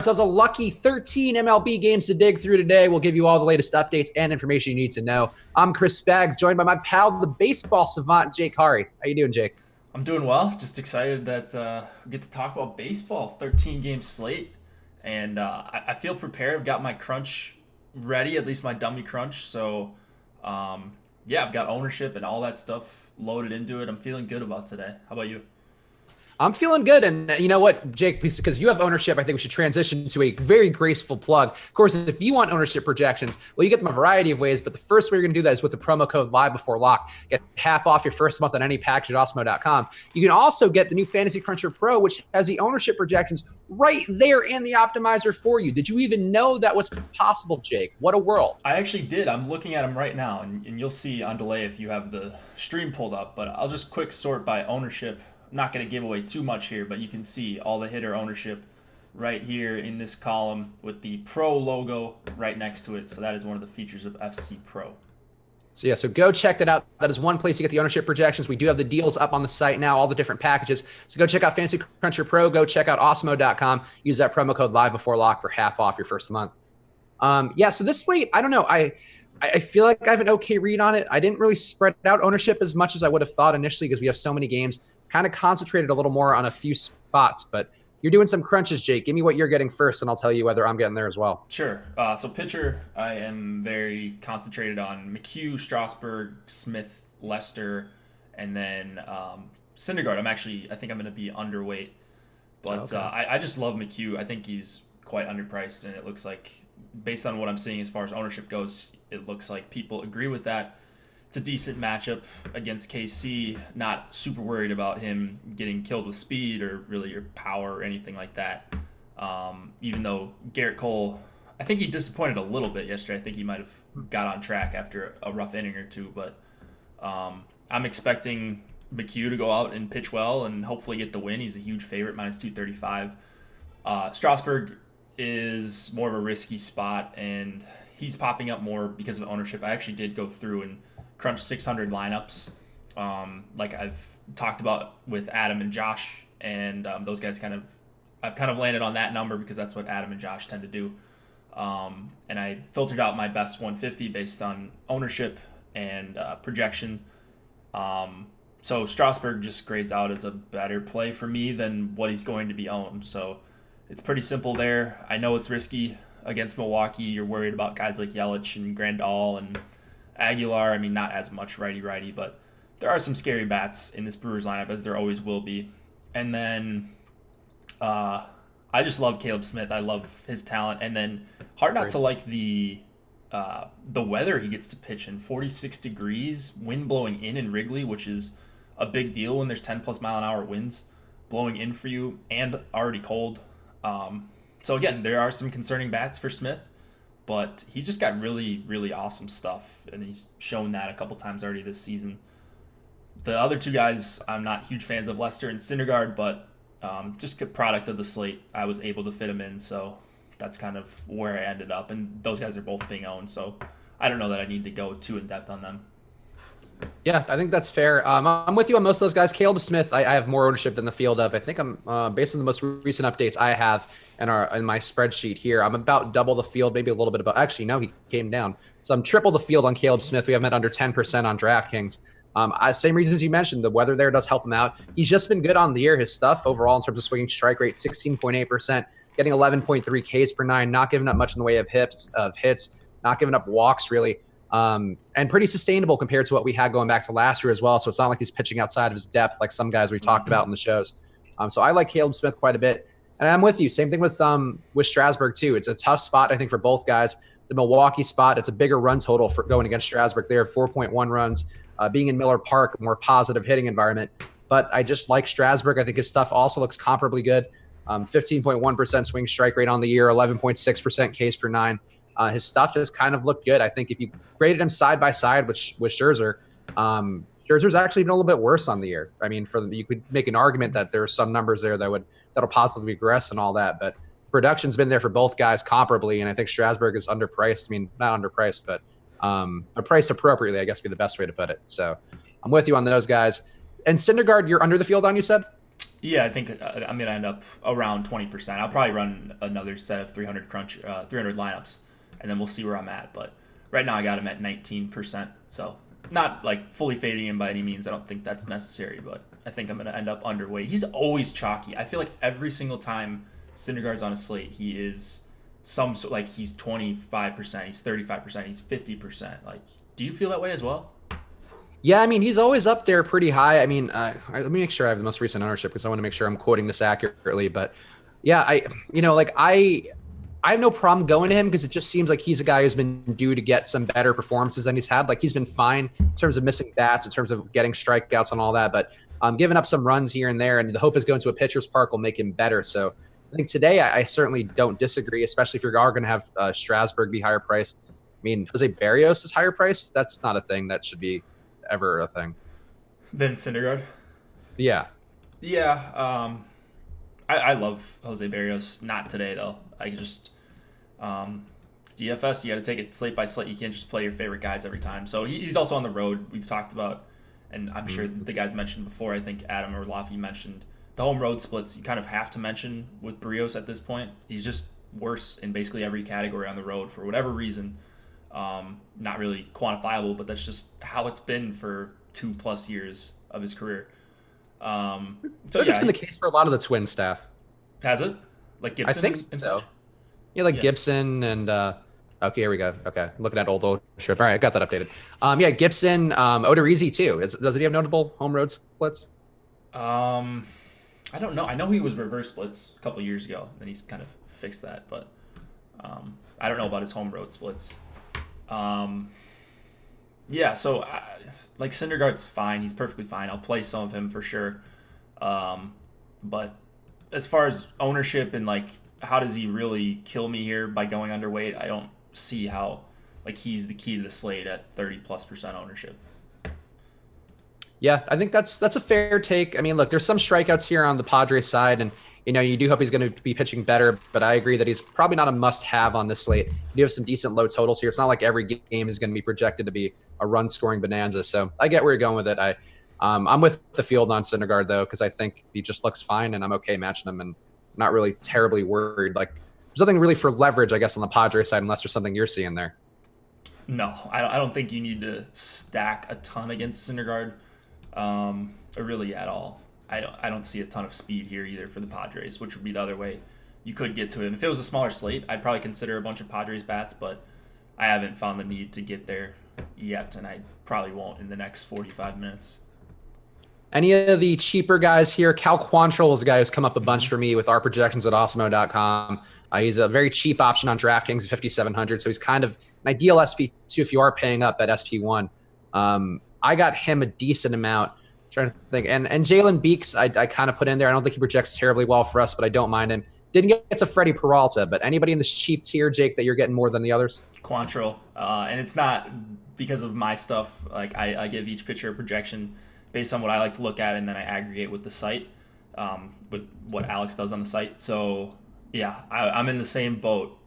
ourselves a lucky 13 MLB games to dig through today. We'll give you all the latest updates and information you need to know. I'm Chris Spaggs, joined by my pal, the baseball savant, Jake Hari. How you doing, Jake? I'm doing well. Just excited that we get to talk about baseball. 13 game slate, and I feel prepared. I've got my crunch ready, at least my dummy crunch. So, yeah, I've got ownership and all that stuff loaded into it. I'm feeling good about today. How about you? I'm feeling good. And you know what, Jake, because you have ownership, I think we should transition to a very graceful plug. Of course, if you want ownership projections, well, you get them a variety of ways. But the first way you're going to do that is with the promo code live before lock. Get half off your first month on any package at Osmo.com. You can also get the new Fantasy Cruncher Pro, which has the ownership projections right there in the optimizer for you. Did you even know that was possible, Jake? What a world. I actually did. I'm looking at them right now, and you'll see on delay if you have the stream pulled up. But I'll just quick sort by ownership. I'm not going to give away too much here, but you can see all the hitter ownership right here in this column with the Pro logo right next to it. So that is one of the features of FC Pro. So go check that out. That is one place you get the ownership projections. We do have the deals up on the site now, all the different packages. So go check out Fantasy Cruncher Pro. Go check out Osmo.com. Use that promo code live before lock for half off your first month. So this slate, I don't know. I feel like I have an okay read on it. I didn't really spread out ownership as much as I would have thought initially because we have so many games. Kind of concentrated a little more on a few spots, but you're doing some crunches, Jake. Give me what you're getting first, and I'll tell you whether I'm getting there as well. Sure. So pitcher, I am very concentrated on McHugh, Strasburg, Smith, Lester, and then Syndergaard. I think I'm going to be underweight, but okay. I just love McHugh. I think he's quite underpriced, and it looks like, based on what I'm seeing as far as ownership goes, it looks like people agree with that. It's a decent matchup against KC. Not super worried about him getting killed with speed or really your power or anything like that. Even though Garrett Cole, I think he disappointed a little bit yesterday. I think he might have got on track after a rough inning or two. But I'm expecting McHugh to go out and pitch well and hopefully get the win. He's a huge favorite, minus 235. Strasburg is more of a risky spot, and he's popping up more because of ownership. I actually did go through and crunch 600 lineups, like I've talked about with Adam and Josh, and those guys I've kind of landed on that number because that's what Adam and Josh tend to do. And I filtered out my best 150 based on ownership and projection. So Strasburg just grades out as a better play for me than what he's going to be owned. So it's pretty simple there. I know it's risky against Milwaukee. You're worried about guys like Yelich and Grandal and Aguilar. I mean, not as much righty-righty, but there are some scary bats in this Brewers lineup, as there always will be. And then I just love Caleb Smith. I love his talent. And then hard not to like the weather he gets to pitch in. 46 degrees, wind blowing in Wrigley, which is a big deal when there's 10-plus mile-an-hour winds blowing in for you and already cold. So, again, there are some concerning bats for Smith. But he's just got really, really awesome stuff, and he's shown that a couple times already this season. The other two guys, I'm not huge fans of, Lester and Syndergaard, but just a product of the slate, I was able to fit them in, so that's kind of where I ended up. And those guys are both being owned, so I don't know that I need to go too in-depth on them. Yeah, I think that's fair. I'm with you on most of those guys. Caleb Smith, I have more ownership than the field of. I think I'm, based on the most recent updates I have in my spreadsheet here, I'm about double the field, maybe a little bit above. Actually, no, he came down. So I'm triple the field on Caleb Smith. We have him at under 10% on DraftKings. Same reasons you mentioned. The weather there does help him out. He's just been good on the year. His stuff overall in terms of swinging strike rate, 16.8%, getting 11.3 Ks per nine, not giving up much in the way of hits, not giving up walks really. And pretty sustainable compared to what we had going back to last year as well. So it's not like he's pitching outside of his depth like some guys we talked about in the shows. So I like Caleb Smith quite a bit. And I'm with you. Same thing with Strasburg too. It's a tough spot, I think, for both guys. The Milwaukee spot, it's a bigger run total for going against Strasburg there, 4.1 runs. Being in Miller Park, a more positive hitting environment. But I just like Strasburg. I think his stuff also looks comparably good. 15.1% swing strike rate on the year, 11.6% Ks per nine. His stuff has kind of looked good. I think if you graded him side by side with Scherzer, Scherzer's actually been a little bit worse on the year. I mean, you could make an argument that there are some numbers there that'll positively regress and all that, but production's been there for both guys comparably, and I think Strasburg is underpriced. I mean, not underpriced, but priced appropriately, I guess would be the best way to put it. So I'm with you on those guys. And Syndergaard, you're under the field on, you said? Yeah, I think I'm gonna end up around 20%. I'll probably run another set of 300 lineups, and then we'll see where I'm at. But right now I got him at 19%, so not like fully fading him by any means. I don't think that's necessary, but I think I'm gonna end up underweight. He's always chalky. I feel like every single time Syndergaard's on a slate, he is like he's 25%, he's 35%, he's 50%. Like, do you feel that way as well? Yeah, I mean, he's always up there pretty high. I mean, let me make sure I have the most recent ownership because I want to make sure I'm quoting this accurately. But yeah, I have no problem going to him because it just seems like he's a guy who's been due to get some better performances than he's had. Like he's been fine in terms of missing bats, in terms of getting strikeouts and all that, but giving up some runs here and there. And the hope is going to a pitcher's park will make him better. So I think today I certainly don't disagree, especially if you are going to have Strasburg be higher priced. I mean, Jose Barrios is higher priced. That's not a thing that should be ever a thing. Then Syndergaard. Yeah. Yeah, I love Jose Barrios. Not today though. It's DFS. You got to take it slate by slate. You can't just play your favorite guys every time. So he's also on the road. We've talked about, and I'm sure the guys mentioned before. I think Adam or Laffy mentioned the home road splits. You kind of have to mention with Barrios at this point. He's just worse in basically every category on the road for whatever reason. Not really quantifiable, but that's just how it's been for 2+ years of his career. So It's been the case for a lot of the Twin staff. Has it? Like Gibson? I think and so. such? Yeah, Gibson and okay, here we go. Okay, looking at old strip. All right, I got that updated. Gibson, Odorizzi too. Does he have notable home road splits? I don't know. I know he was reverse splits a couple years ago. Then he's kind of fixed that, but I don't know about his home road splits. So like Syndergaard's fine. He's perfectly fine. I'll play some of him for sure. But as far as ownership and like how does he really kill me here by going underweight, I don't see how like he's the key to the slate at 30+% ownership. Yeah, I think that's a fair take. I mean, look, there's some strikeouts here on the Padres side, and you do hope he's going to be pitching better, but I agree that he's probably not a must-have on this slate. You do have some decent low totals here. It's not like every game is going to be projected to be a run-scoring bonanza, so I get where you're going with it. I'm with the field on Syndergaard, though, because I think he just looks fine, and I'm okay matching him, and not really terribly worried. Like, there's nothing really for leverage, I guess, on the Padres side, unless there's something you're seeing there. No, I don't think you need to stack a ton against Syndergaard, really at all. I don't see a ton of speed here either for the Padres, which would be the other way you could get to him. If it was a smaller slate, I'd probably consider a bunch of Padres bats, but I haven't found the need to get there yet, and I probably won't in the next 45 minutes. Any of the cheaper guys here? Cal Quantrill is a guy who's come up a bunch for me with our projections at Awesemo.com. He's a very cheap option on DraftKings at 5,700, so he's kind of an ideal SP2 if you are paying up at SP1. I got him a decent amount. Trying to think. And Jalen Beeks, I kind of put in there. I don't think he projects terribly well for us, but I don't mind him. Didn't get to Freddie Peralta, but anybody in this cheap tier, Jake, that you're getting more than the others? Quantrill. And it's not because of my stuff. Like I give each pitcher a projection based on what I like to look at, and then I aggregate with the site, with what Alex does on the site. So yeah, I'm in the same boat.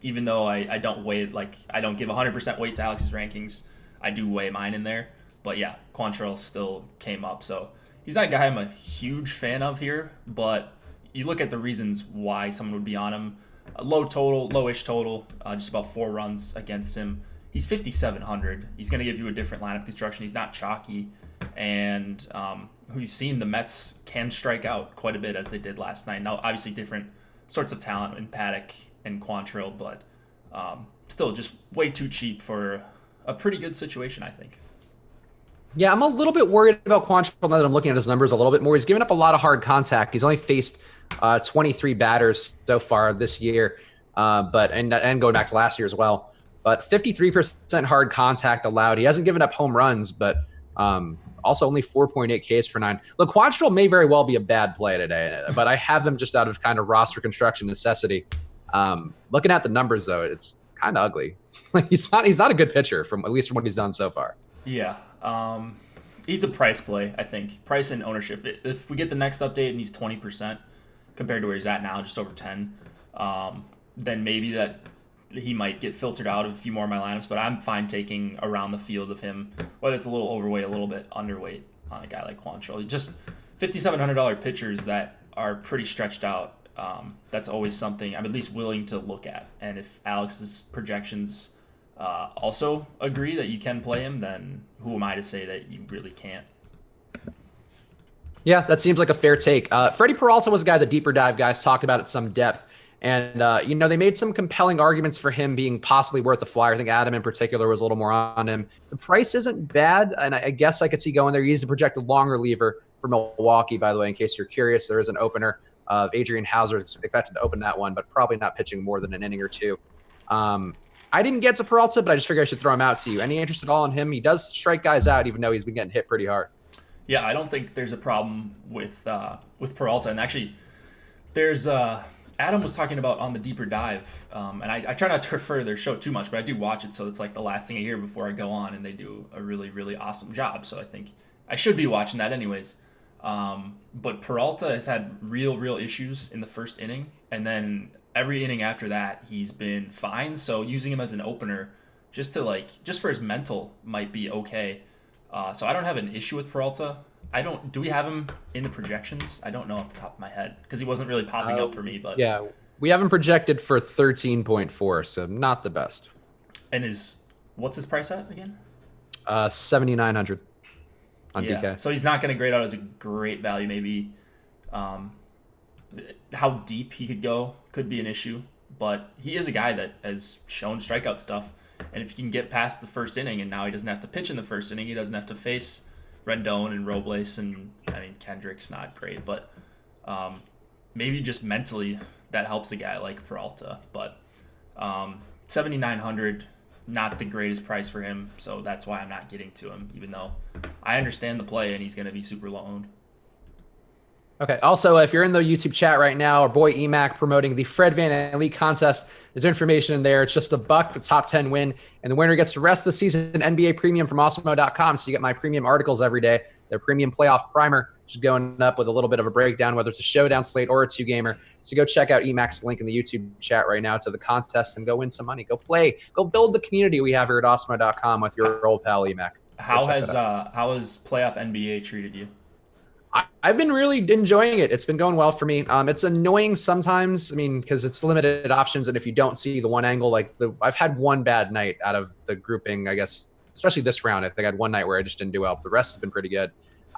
Even though I don't weigh, like I don't give 100% weight to Alex's rankings, I do weigh mine in there. But yeah, Quantrill still came up. So he's not a guy I'm a huge fan of here, but you look at the reasons why someone would be on him. A lowish total, just about 4 runs against him. He's 5,700. He's going to give you a different lineup construction. He's not chalky. And we've seen the Mets can strike out quite a bit as they did last night. Now, obviously different sorts of talent in Paddock and Quantrill, but still just way too cheap for a pretty good situation, I think. Yeah, I'm a little bit worried about Quantrill now that I'm looking at his numbers a little bit more. He's given up a lot of hard contact. He's only faced 23 batters so far this year, and going back to last year as well. But 53% hard contact allowed. He hasn't given up home runs, but also only 4.8 Ks per 9. Look, Quantrill may very well be a bad play today, but I have him just out of kind of roster construction necessity. Looking at the numbers, though, it's kind of ugly. He's not a good pitcher, at least from what he's done so far. Yeah. He's a price play, I think. Price and ownership. If we get the next update and he's 20% compared to where he's at now, just over 10, then maybe that he might get filtered out of a few more of my lineups, but I'm fine taking around the field of him, whether it's a little overweight, a little bit underweight on a guy like Quantrill. Just $5,700 pitchers that are pretty stretched out. That's always something I'm at least willing to look at. And if Alex's projections also agree that you can play him, then who am I to say that you really can't? Yeah, that seems like a fair take. Freddie Peralta was a guy the deeper dive guys talked about at some depth. And, they made some compelling arguments for him being possibly worth a flyer. I think Adam in particular was a little more on him. The price isn't bad, and I guess I could see going there. He's a projected long reliever for Milwaukee, by the way, in case you're curious. There is an opener of Adrian Hauser expected to open that one, but probably not pitching more than an inning or two. I didn't get to Peralta, but I just figured I should throw him out to you. Any interest at all in him? He does strike guys out, even though he's been getting hit pretty hard. Yeah, I don't think there's a problem with Peralta. And actually, there's Adam was talking about on the deeper dive, and I try not to refer to their show too much, but I do watch it, so it's like the last thing I hear before I go on, and they do a really, really awesome job. So I think I should be watching that anyways. But Peralta has had real issues in the first inning, and then every inning after that, he's been fine. So using him as an opener, just for his mental, might be okay. So I don't have an issue with Peralta. Do we have him in the projections? I don't know off the top of my head because he wasn't really popping up for me. But yeah, we have him projected for 13.4, so not the best. And what's his price at again? 7,900 on DK. So he's not going to grade out as a great value. Maybe how deep he could go could be an issue, but he is a guy that has shown strikeout stuff. And if he can get past the first inning, and now he doesn't have to pitch in the first inning, he doesn't have to face Rendon and Robles, and Kendrick's not great, but maybe just mentally that helps a guy like Peralta. But 7,900, not the greatest price for him, so that's why I'm not getting to him, even though I understand the play and he's going to be super low owned. Okay. Also, if you're in the YouTube chat right now, our boy Emac promoting the Fred Van Elite contest. There's information in there. It's just $1, the top 10 win, and the winner gets the rest of the season NBA premium from Awesemo.com. So you get my premium articles every day. Their premium playoff primer, which is going up with a little bit of a breakdown, whether it's a showdown slate or a two-gamer. So go check out Emac's link in the YouTube chat right now to the contest and go win some money. Go play. Go build the community we have here at Awesemo.com with your old pal Emac. How has playoff NBA treated you? I've been really enjoying it. It's been going well for me. It's annoying sometimes, because it's limited options, and if you don't see the one angle, I've had one bad night out of the grouping, I guess, especially this round. I think I had one night where I just didn't do well. But the rest has been pretty good.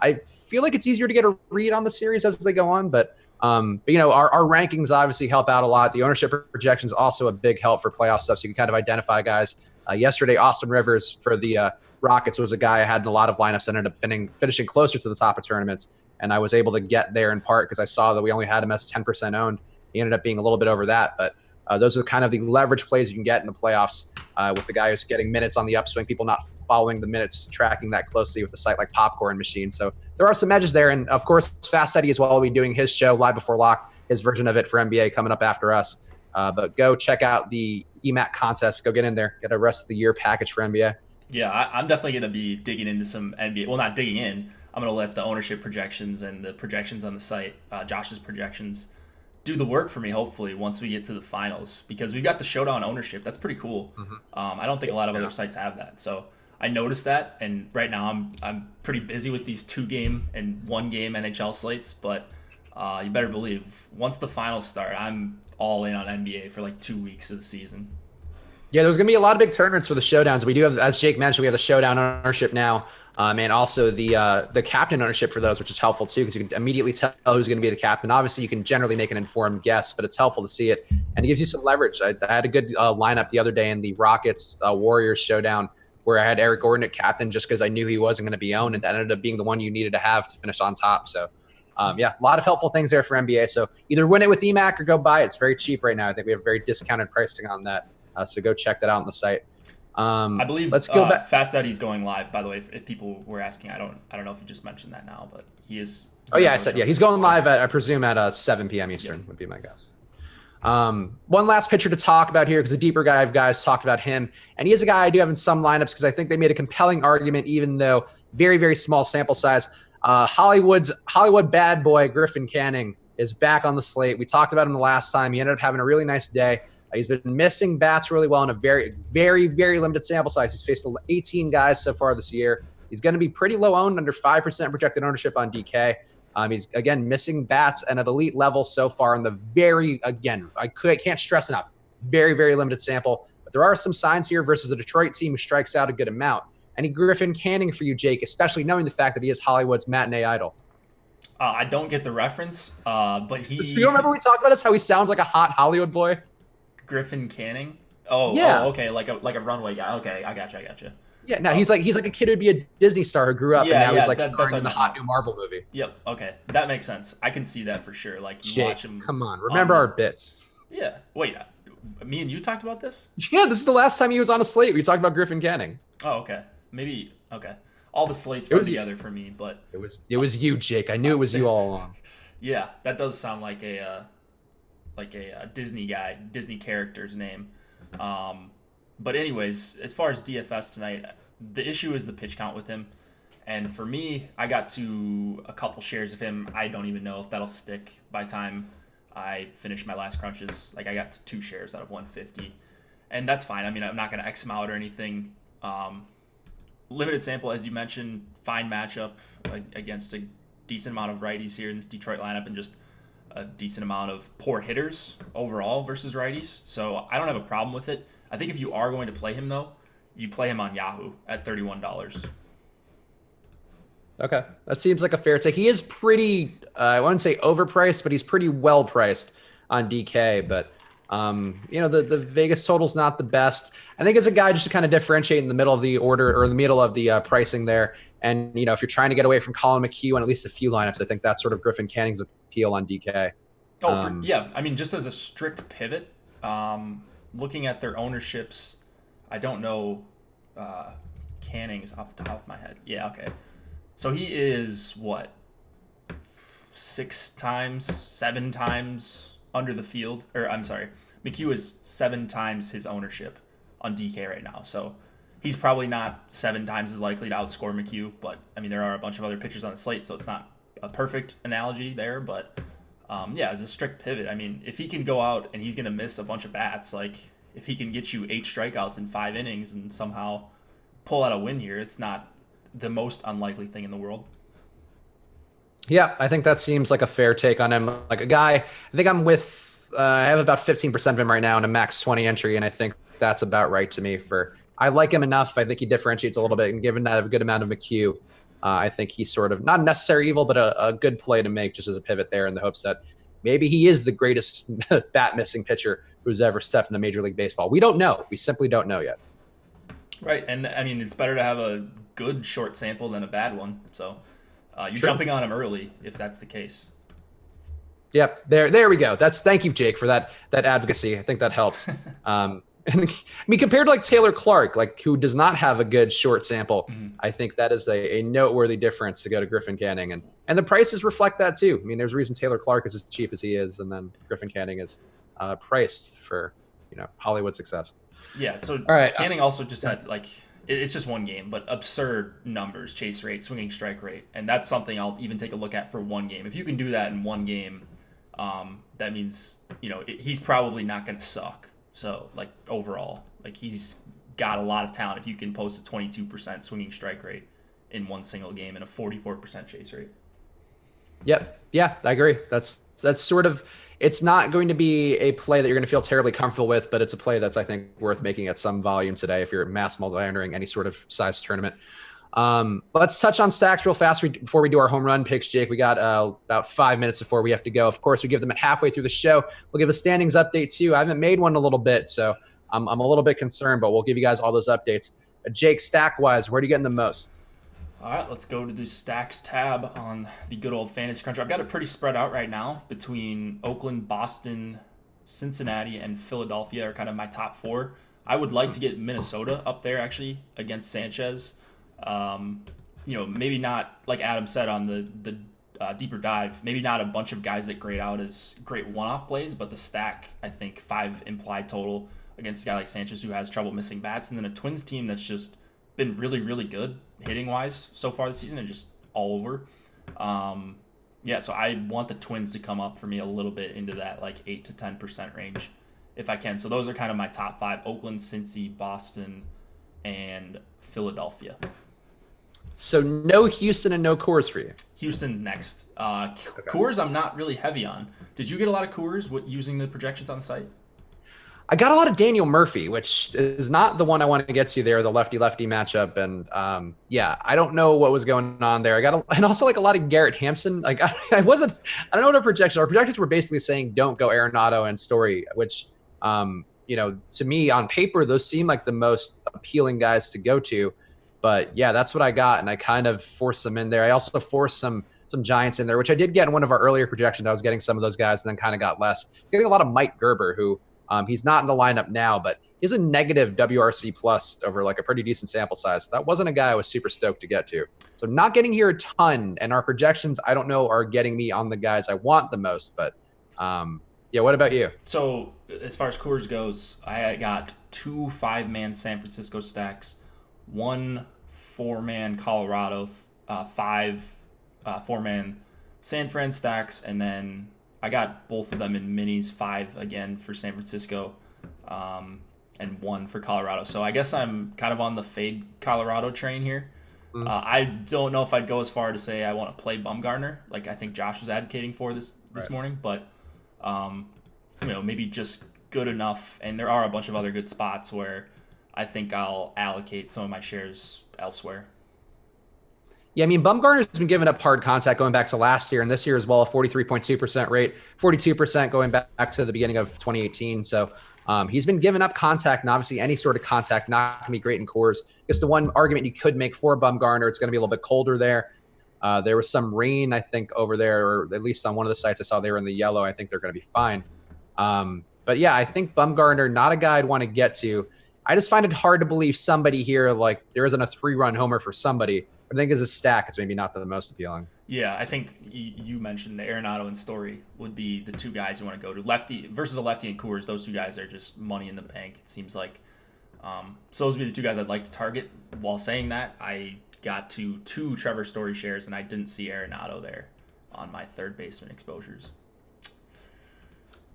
I feel like it's easier to get a read on the series as they go on, but our rankings obviously help out a lot. The ownership projections also a big help for playoff stuff, so you can kind of identify guys. Yesterday, Austin Rivers for the Rockets was a guy I had in a lot of lineups that ended up finishing closer to the top of tournaments. And I was able to get there in part because I saw that we only had him as 10% owned. He ended up being a little bit over that. But those are kind of the leverage plays you can get in the playoffs with the guy who's getting minutes on the upswing, people not following the minutes, tracking that closely with a site like Popcorn Machine. So there are some edges there. And, of course, Fast Eddie as well will be doing his show live before lock, his version of it for NBA coming up after us. But go check out the EMAC contest. Go get in there. Get a rest of the year package for NBA. Yeah, I'm definitely going to be digging into some NBA. Well, not digging in. I'm going to let the ownership projections and the projections on the site, Josh's projections, do the work for me, hopefully, once we get to the finals. Because we've got the showdown ownership. That's pretty cool. Mm-hmm. I don't think a lot of other sites have that. So I noticed that, and right now I'm pretty busy with these 2-game and 1-game NHL slates. But you better believe, once the finals start, I'm all in on NBA for 2 weeks of the season. Yeah, there's going to be a lot of big tournaments for the showdowns. We do have, as Jake mentioned, we have the showdown ownership now. And also the captain ownership for those, which is helpful too, because you can immediately tell who's going to be the captain. Obviously, you can generally make an informed guess, but it's helpful to see it, and it gives you some leverage. I had a good lineup the other day in the Rockets Warriors showdown where I had Eric Gordon at captain just because I knew he wasn't going to be owned, and that ended up being the one you needed to have to finish on top. So, a lot of helpful things there for NBA. So either win it with EMAC or go buy it. It's very cheap right now. I think we have very discounted pricing on that. So go check that out on the site. I believe let's go back. Fast Eddie's going live, by the way, if people were asking. I don't know if you just mentioned that now, but he is. Oh yeah, I said he's going live at, I presume, at 7 p.m. Eastern would be my guess. One last pitcher to talk about here because the deeper guys talked about him, and he is a guy I do have in some lineups because I think they made a compelling argument, even though very, very small sample size. Hollywood bad boy Griffin Canning is back on the slate. We talked about him the last time. He ended up having a really nice day. He's been missing bats really well in a very, very, very limited sample size. He's faced 18 guys so far this year. He's going to be pretty low owned, under 5% projected ownership on DK. He's, again, missing bats and at elite level so far in the I can't stress enough, very, very limited sample. But there are some signs here versus a Detroit team who strikes out a good amount. Any Griffin Canning for you, Jake, especially knowing the fact that he is Hollywood's matinee idol? I don't get the reference, but You don't remember we talked about this, how he sounds like a hot Hollywood boy? Griffin Canning. Oh, Yeah. okay, like a runway guy. Okay, I gotcha. Yeah, no, he's like a kid who'd be a Disney star who grew up, and now he's like that's starring what in the I meant. hot new Marvel movie. Yep. Okay, that makes sense. I can see that for sure. Like you watch Jake, him. come on, remember our bits. Yeah. Wait. Me and you talked about this? Yeah, this is the last time he was on a slate. We talked about Griffin Canning. Oh, okay. Maybe. Okay. All the slates run together for me, but it was you, Jake. I knew it was you all along. yeah, that does sound like a Disney guy, Disney character's name. But anyways, as far as DFS tonight, the issue is the pitch count with him. And for me, I got to a couple shares of him. I don't even know if that'll stick by the time I finish my last crunches. Like I got to 2 shares out of 150. And that's fine. I mean, I'm not going to X him out or anything. Limited sample, as you mentioned, fine matchup against a decent amount of righties here in this Detroit lineup and just a decent amount of poor hitters overall versus righties. So I don't have a problem with it. I think if you are going to play him, though, you play him on Yahoo at $31. Okay, that seems like a fair take. He is pretty, I wouldn't say overpriced, but he's pretty well priced on DK. But the Vegas total's not the best. I think it's a guy just to kind of differentiate in the middle of the order or in the middle of the pricing there. And if you're trying to get away from Colin McHugh on at least a few lineups, I think that's sort of Griffin Canning's appeal on DK. Yeah. I mean, just as a strict pivot, looking at their ownerships, I don't know Canning's off the top of my head. Yeah, okay. So he is what? 7 times under the field, or I'm sorry, McHugh is 7 times his ownership on DK right now. So he's probably not 7 times as likely to outscore McHugh, but I mean, there are a bunch of other pitchers on the slate, so it's not a perfect analogy there, but as a strict pivot, I mean, if he can go out and he's going to miss a bunch of bats, like if he can get you 8 strikeouts in 5 innings and somehow pull out a win here, it's not the most unlikely thing in the world. Yeah, I think that seems like a fair take on him. Like a guy, I think I have about 15% of him right now in a max 20 entry, and I think that's about right to me. I like him enough. I think he differentiates a little bit, and given that a good amount of McHugh, I think he's sort of not a necessary evil, but a good play to make just as a pivot there in the hopes that maybe he is the greatest bat missing pitcher who's ever stepped into Major League Baseball. We don't know. We simply don't know yet. Right, and I mean, it's better to have a good short sample than a bad one. So you're True. jumping on him early if that's the case. Yep, there we go. Thank you, Jake, for that advocacy. I think that helps. And I mean, compared to like Taylor Clark, like who does not have a good short sample, I think that is a noteworthy difference to go to Griffin Canning, and the prices reflect that too. I mean, there's a reason Taylor Clark is as cheap as he is, and then Griffin Canning is priced for Hollywood success. Yeah. So all right, Canning also just had it's just one game, but absurd numbers: chase rate, swinging strike rate, and that's something I'll even take a look at for one game. If you can do that in one game, that means he's probably not going to suck. So, like, overall, like, he's got a lot of talent if you can post a 22% swinging strike rate in one single game and a 44% chase rate. Yep. Yeah, I agree. That's sort of, it's not going to be a play that you're going to feel terribly comfortable with, but it's a play that's, I think, worth making at some volume today if you're mass multi-entering any sort of size tournament. Let's touch on stacks real fast before we do our home run picks, Jake. We got about 5 minutes before we have to go. Of course, we give them at halfway through the show. We'll give a standings update too. I haven't made one in a little bit, so I'm a little bit concerned, but we'll give you guys all those updates. Jake, stack-wise, where are you getting the most? All right, let's go to the stacks tab on the good old Fantasy Cruncher. I've got it pretty spread out right now between Oakland, Boston, Cincinnati, and Philadelphia are kind of my top 4. I would like to get Minnesota up there, actually, against Sanchez. Maybe not, like Adam said on the deeper dive, maybe not a bunch of guys that grade out as great one-off plays, but the stack, I think 5 implied total against a guy like Sanchez who has trouble missing bats, and then a Twins team that's just been really, really good hitting-wise so far this season and just all over. So I want the Twins to come up for me a little bit into that like 8 to 10% range if I can. So those are kind of my top 5: Oakland, Cincy, Boston, and Philadelphia. So no Houston and no Coors for you. Houston's next. Okay. Coors, I'm not really heavy on. Did you get a lot of Coors using the projections on the site? I got a lot of Daniel Murphy, which is not the one I want to get to there, the lefty-lefty matchup. And yeah, I don't know what was going on there. And also like a lot of Garrett Hampson. Like I don't know what our projections. Our projections were basically saying don't go Arenado and Story, which to me on paper those seem like the most appealing guys to go to. But yeah, that's what I got, and I kind of forced them in there. I also forced some Giants in there, which I did get in one of our earlier projections. I was getting some of those guys, and then kind of got less. I was getting a lot of Mike Gerber, who he's not in the lineup now, but he's a negative WRC plus over like a pretty decent sample size. So that wasn't a guy I was super stoked to get to. So not getting here a ton, and our projections, I don't know, are getting me on the guys I want the most. But yeah, what about you? So as far as Coors goes, I got 2 5-man San Francisco stacks, 1 4-man Colorado, 5 4-man San Fran stacks, and then I got both of them in minis, 5 again for San Francisco, and 1 for Colorado. So I guess I'm kind of on the fade Colorado train here. I don't know if I'd go as far to say I want to play Bumgarner, like I think Josh was advocating for this morning, but maybe just good enough. And there are a bunch of other good spots where I think I'll allocate some of my shares elsewhere. Yeah, I mean, Bumgarner's been giving up hard contact going back to last year and this year as well, a 43.2% rate, 42% going back to the beginning of 2018. So he's been giving up contact, and obviously any sort of contact not going to be great in Coors. Just the one argument you could make for Bumgarner, it's going to be a little bit colder there. There was some rain, I think, over there, or at least on one of the sites I saw they were in the yellow. I think they're going to be fine. But yeah, I think Bumgarner, not a guy I'd want to get to. I just find it hard to believe somebody here, like there isn't a 3-run homer for somebody. I think as a stack, it's maybe not the most appealing. Yeah, I think you mentioned the Arenado and Story would be the 2 guys you want to go to. Lefty versus a lefty and Coors, those 2 guys are just money in the bank, it seems like. So those would be the 2 guys I'd like to target. While saying that, I got to 2 Trevor Story shares, and I didn't see Arenado there on my third baseman exposures.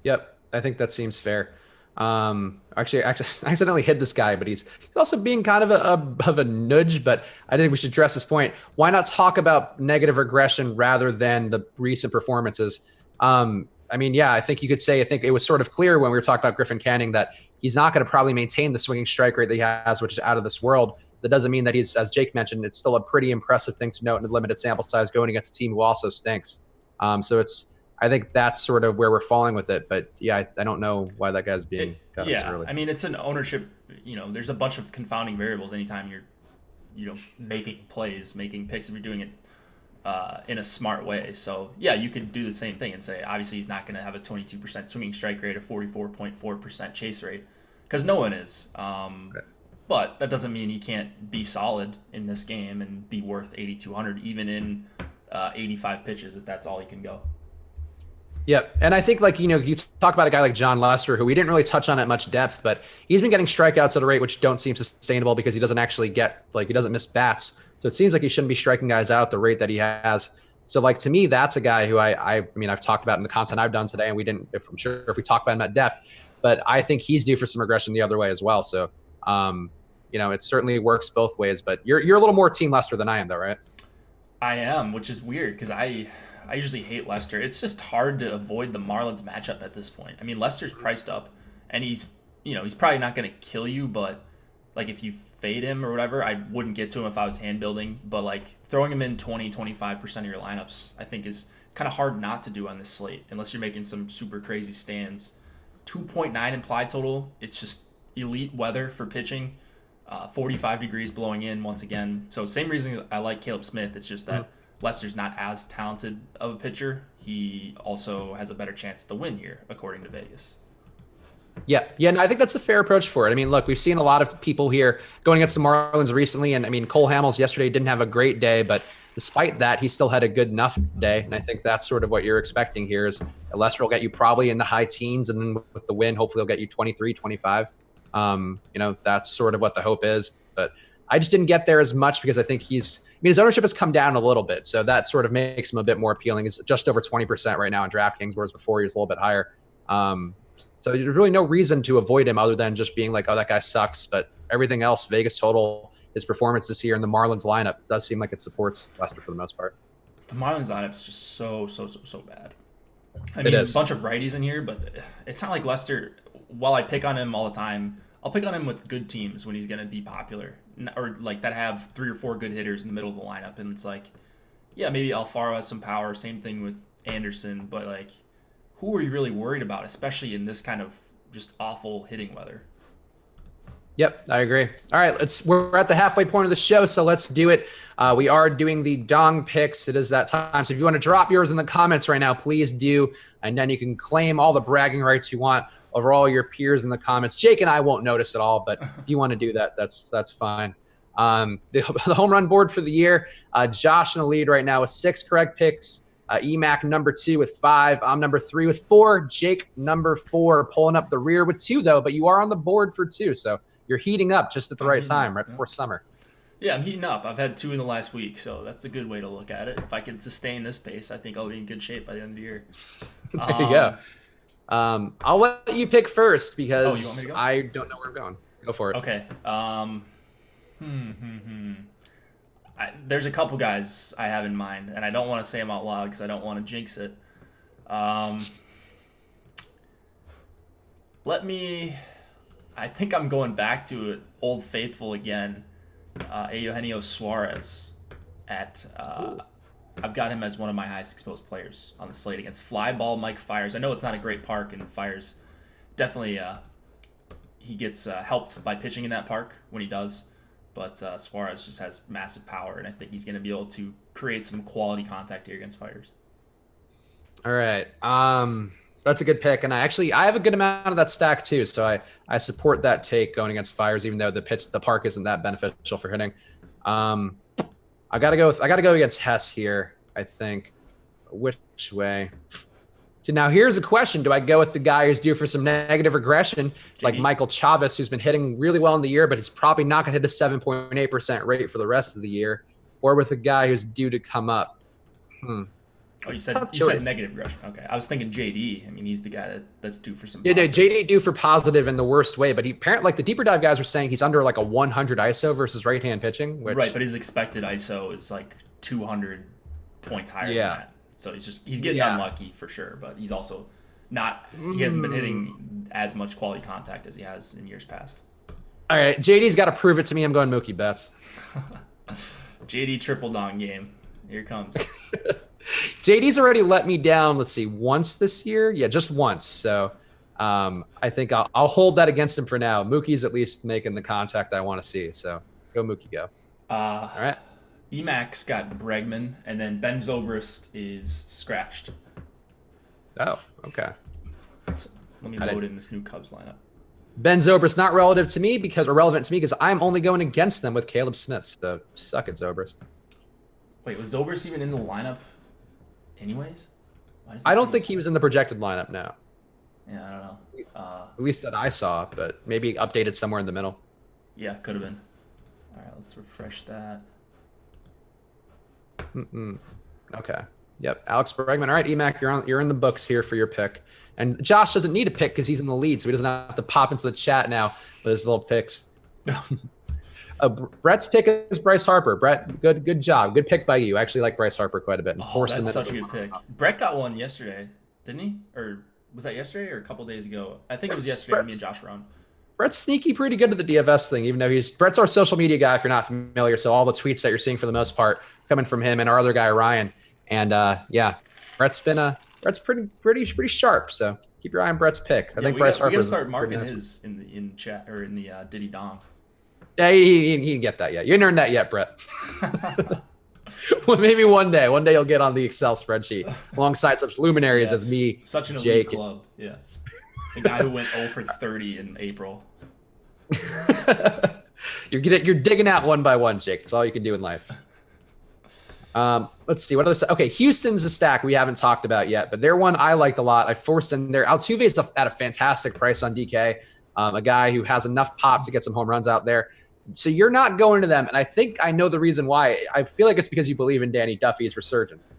Yep, I think that seems fair. Actually, I accidentally hit this guy, but he's also being kind of a nudge. But I think we should address this point. Why not talk about negative regression rather than the recent performances? I mean, yeah, I think you could say, I think it was sort of clear when we were talking about Griffin Canning that he's not going to probably maintain the swinging strike rate that he has, which is out of this world. That doesn't mean that he's, as Jake mentioned, it's still a pretty impressive thing to note in a limited sample size going against a team who also stinks. So I think that's sort of where we're falling with it. But yeah, I don't know why that guy's being cut early. I mean, it's an ownership, there's a bunch of confounding variables anytime you're, making plays, making picks, if you're doing it in a smart way. So yeah, you could do the same thing and say, obviously he's not going to have a 22% swinging strike rate, a 44.4% chase rate, because no one is. But that doesn't mean he can't be solid in this game and be worth 8,200, even in 85 pitches, if that's all he can go. Yep. And I think you talk about a guy like John Lester, who we didn't really touch on at much depth, but he's been getting strikeouts at a rate which don't seem sustainable because he doesn't actually he doesn't miss bats. So it seems like he shouldn't be striking guys out at the rate that he has. So to me, that's a guy who I've talked about in the content I've done today, and I'm sure if we talk about him at depth, but I think he's due for some regression the other way as well. So, it certainly works both ways, but you're a little more team Lester than I am though, right? I am, which is weird because I usually hate Lester. It's just hard to avoid the Marlins matchup at this point. I mean, Lester's priced up, and he's probably not going to kill you, but if you fade him or whatever, I wouldn't get to him if I was hand building. But throwing him in 20-25% of your lineups, I think is kind of hard not to do on this slate unless you're making some super crazy stands. 2.9 implied total. It's just elite weather for pitching. 45 degrees blowing in once again. So same reason I like Caleb Smith. It's just that Lester's not as talented of a pitcher. He also has a better chance at the win here, according to Vegas. Yeah, and I think that's a fair approach for it. I mean, look, we've seen a lot of people here going against the Marlins recently, and I mean, Cole Hamels yesterday didn't have a great day, but despite that, he still had a good enough day, and I think that's sort of what you're expecting here is Lester will get you probably in the high teens, and then with the win, hopefully he'll get you 23, 25. That's sort of what the hope is, but I just didn't get there as much because I think his ownership has come down a little bit. So that sort of makes him a bit more appealing. He's just over 20% right now in DraftKings, whereas before he was a little bit higher. So there's really no reason to avoid him other than just being like, oh, that guy sucks. But everything else, Vegas total, his performance this year in the Marlins lineup does seem like it supports Lester for the most part. The Marlins lineup's just so bad. I It mean, a is. bunch of righties in here, but it's not like Lester. While I pick on him all the time, I'll pick on him with good teams when he's going to be popular, or like that have 3 or 4 good hitters in the middle of the lineup. And it's like, yeah, maybe Alfaro has some power. Same thing with Anderson, but like, who are you really worried about, especially in this kind of just awful hitting weather? Yep, I agree. All right, we're at the halfway point of the show, so let's do it. We are doing the dong picks. It is that time. So if you want to drop yours in the comments right now, please do. And then you can claim all the bragging rights you want over all your peers in the comments. Jake and I won't notice at all, but if you want to do that, that's fine. The home run board for the year, Josh in the lead right now with 6 correct picks. EMAC number 2 with 5. I'm number 3 with 4. Jake number 4 pulling up the rear with 2, though, but you are on the board for 2, so you're heating up just at the right time, right before summer. Yeah, I'm heating up. I've had 2 in the last week, so that's a good way to look at it. If I can sustain this pace, I think I'll be in good shape by the end of the year. There you go. I'll let you pick first because you want me to go? I don't know where I'm going. Go for it. Okay. There's a couple guys I have in mind, and I don't want to say them out loud because I don't want to jinx it. I think I'm going back to it, Old Faithful again. Eugenio Suarez I've got him as one of my highest exposed players on the slate against fly ball Mike Fiers. I know it's not a great park, and Fiers definitely he gets helped by pitching in that park when he does. But Suarez just has massive power, and I think he's going to be able to create some quality contact here against Fiers. All right. That's a good pick. And I have a good amount of that stack too. So I support that take going against Fiers, even though the park isn't that beneficial for hitting. I gotta go against Hess here, I think. Which way? So now here's a question. Do I go with the guy who's due for some negative regression, like Michael Chavez, who's been hitting really well in the year, but he's probably not going to hit a 7.8% rate for the rest of the year, or with a guy who's due to come up? Oh, you said negative regression. Okay. I was thinking JD. I mean, he's the guy that's due for some positive. Yeah, no, JD due for positive in the worst way, but he apparently, like the deeper dive guys were saying, he's under like a 100 ISO versus right-hand pitching. Right, but his expected ISO is like 200 points higher than that. So he's getting unlucky for sure, but he's also he hasn't been hitting as much quality contact as he has in years past. All right, JD's got to prove it to me. I'm going Mookie Betts. JD triple dong game. Here it comes. JD's already let me down, let's see, once this year? Yeah, just once. So I think I'll hold that against him for now. Mookie's at least making the contact I want to see. So go Mookie, go. All right. Emacs got Bregman, and then Ben Zobrist is scratched. Oh, okay. So let me load in this new Cubs lineup. Ben Zobrist not relevant to me because I'm only going against them with Caleb Smith. So suck it, Zobrist. Wait, was Zobrist even in the lineup anyways? I don't think he was in the projected lineup now. Yeah, I don't know. At least that I saw, but maybe updated somewhere in the middle. Yeah, could have been. All right, let's refresh that. Okay. Yep. Alex Bregman. All right, Emac, you're in the books here for your pick. And Josh doesn't need a pick because he's in the lead, so he doesn't have to pop into the chat now with his little picks. Brett's pick is Bryce Harper. Brett, good job. Good pick by you. I actually like Bryce Harper quite a bit. That's such a good pick. Brett got one yesterday, didn't he? Or was that yesterday or a couple days ago? I think it was yesterday. Me and Josh were on. Brett's sneaky pretty good at the DFS thing, even though Brett's our social media guy if you're not familiar. So all the tweets that you're seeing for the most part coming from him and our other guy, Ryan. And Brett's pretty sharp. So keep your eye on Brett's pick. I think Bryce Harper. We gotta start marking his in chat or in the Diddy Dong. Yeah, he didn't get that yet. You didn't earn that yet, Brett. Well, maybe one day. One day you'll get on the Excel spreadsheet alongside such luminaries as me, such an elite Jake. Club. Yeah, the guy who went 0 for 30 in April. You're digging out one by one, Jake. That's all you can do in life. Let's see what other. Okay, Houston's a stack we haven't talked about yet, but they're one I liked a lot. I forced in there. Altuve's at a fantastic price on DK. A guy who has enough pop to get some home runs out there. So you're not going to them, and I think I know the reason why. I feel like it's because you believe in Danny Duffy's resurgence.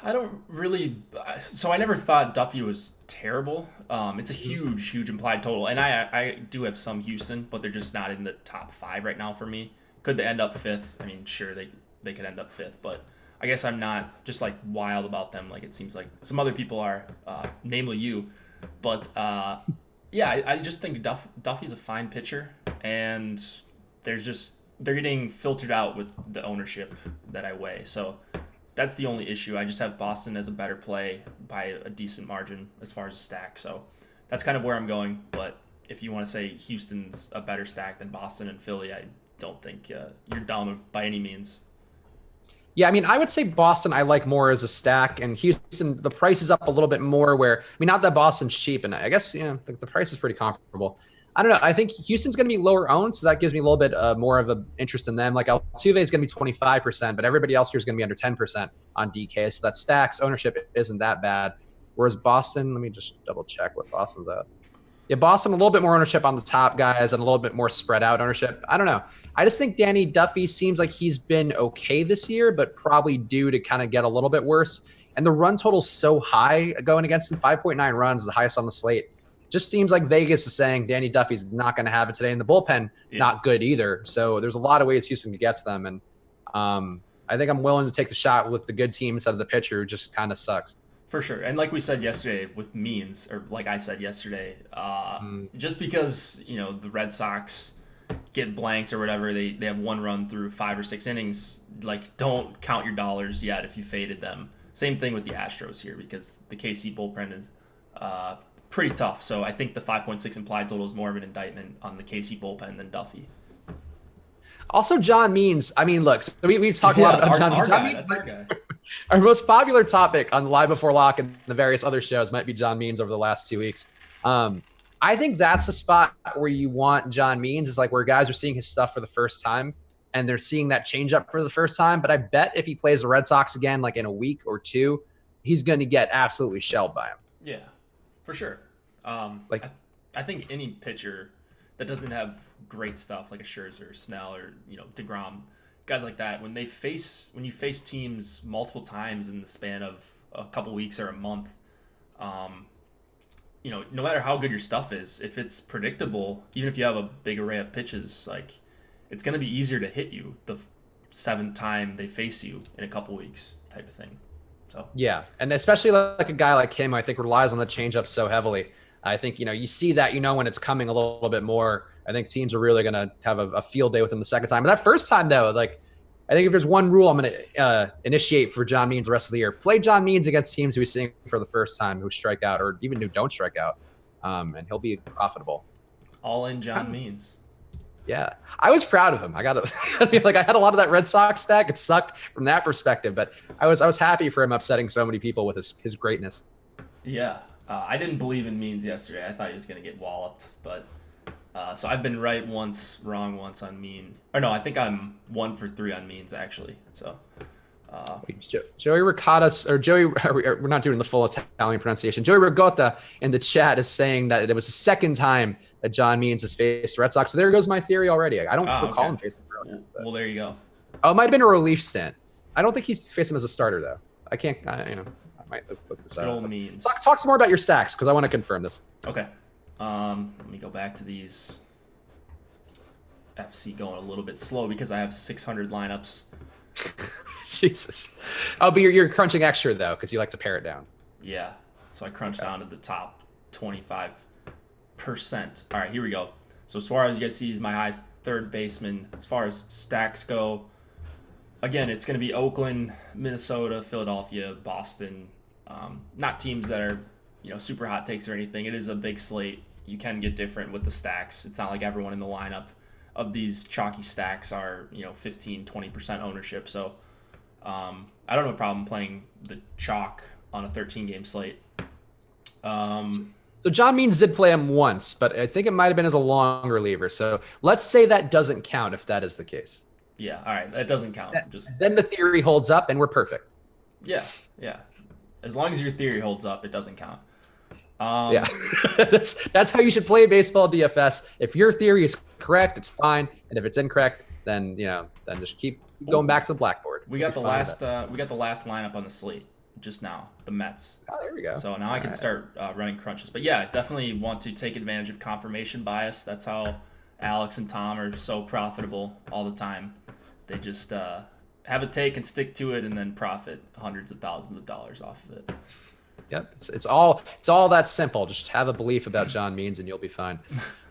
I don't really. So I never thought Duffy was terrible. It's a huge implied total, and I do have some Houston, but they're just not in the top 5 right now for me. Could they end up fifth? I mean, sure, they could end up fifth, but I guess I'm not just like wild about them like it seems like some other people are, namely you. But yeah, I just think Duffy's a fine pitcher, and they're getting filtered out with the ownership that I weigh. So that's the only issue. I just have Boston as a better play by a decent margin as far as a stack. So that's kind of where I'm going. But if you want to say Houston's a better stack than Boston and Philly, I don't think you're dumb by any means. Yeah, I mean, I would say Boston I like more as a stack, and Houston, the price is up a little bit more where, I mean, not that Boston's cheap, and I guess, the price is pretty comparable. I don't know. I think Houston's going to be lower owned, so that gives me a little bit more of an interest in them. Like Altuve is going to be 25%, but everybody else here is going to be under 10% on DK, so that stacks ownership isn't that bad. Whereas Boston, let me just double check what Boston's at. Yeah, Boston, a little bit more ownership on the top guys and a little bit more spread out ownership. I don't know. I just think Danny Duffy seems like he's been okay this year, but probably due to kind of get a little bit worse. And the run total's so high going against him, 5.9 runs, the highest on the slate. Just seems like Vegas is saying Danny Duffy's not going to have it today. And the bullpen, not good either. So there's a lot of ways Houston gets them. And I think I'm willing to take the shot with the good team instead of the pitcher who just kind of sucks. For sure. And like we said yesterday with Means, or like I said yesterday, just because, the Red Sox get blanked or whatever, they have one run through 5 or 6 innings, like don't count your dollars yet if you faded them. Same thing with the Astros here because the KC bullpen is pretty tough. So I think the 5.6 implied total is more of an indictment on the KC bullpen than Duffy. Also, John Means. I mean, look, so we've talked a lot about John Means. That's our guy. Our most popular topic on Live Before Lock and the various other shows might be John Means over the last 2 weeks. I think that's the spot where you want John Means, is like where guys are seeing his stuff for the first time and they're seeing that change up for the first time. But I bet if he plays the Red Sox again, like in a week or two, he's going to get absolutely shelled by him. Yeah, for sure. I think any pitcher that doesn't have great stuff like a Scherzer, Snell, or DeGrom, guys like that, when you face teams multiple times in the span of a couple weeks or a month, no matter how good your stuff is, if it's predictable, even if you have a big array of pitches, like it's going to be easier to hit you the 7th time they face you in a couple weeks type of thing. So yeah, and especially like a guy like him, I think relies on the changeup so heavily. I think you see that when it's coming a little bit more. I think teams are really going to have a field day with him the second time. But that first time though, like I think if there's one rule I'm going to initiate for John Means the rest of the year, play John Means against teams who he's seeing for the first time, who strike out or even who don't strike out, and he'll be profitable. All in John Means. Yeah, I was proud of him. I mean, like I had a lot of that Red Sox stack. It sucked from that perspective, but I was happy for him upsetting so many people with his greatness. Yeah, I didn't believe in Means yesterday. I thought he was going to get walloped, but so I've been right once, wrong once on Mean. Or no, I think I'm 1 for 3 on Means actually. So Joey Ricotta, or Joey, we're not doing the full Italian pronunciation. Joey Ricotta in the chat is saying that it was the second time that John Means has faced the Red Sox. So there goes my theory already. I don't recall him facing them. Well, there you go. Oh, it might have been a relief stint. I don't think he's faced him as a starter though. I can't. I might look this up. Means. Talk some more about your stacks because I want to confirm this. Okay. Let me go back to these. FC going a little bit slow because I have 600 lineups. Jesus. Oh, but you're crunching extra though because you like to pare it down. Yeah. So I crunched down to the top 25%. All right, here we go. So Suarez, you guys see, is my highest third baseman. As far as stacks go, again, it's going to be Oakland, Minnesota, Philadelphia, Boston. Not teams that are super hot takes or anything. It is a big slate. You can get different with the stacks. It's not like everyone in the lineup of these chalky stacks are 15-20% ownership. So I don't have a problem playing the chalk on a 13-game slate. So John Means did play him once, but I think it might have been as a long reliever. So let's say that doesn't count if that is the case. Yeah, all right, that doesn't count. Then the theory holds up and we're perfect. Yeah. As long as your theory holds up, it doesn't count. Yeah, that's how you should play baseball DFS. If your theory is correct, it's fine, and if it's incorrect, then then just keep going back to the blackboard. We got the last lineup on the slate just now, the Mets. Oh, there we go. So now I can start running crunches. But yeah, definitely want to take advantage of confirmation bias. That's how Alex and Tom are so profitable all the time. They just have a take and stick to it, and then profit hundreds of thousands of dollars off of it. Yep, it's all that simple. Just have a belief about John Means, and you'll be fine.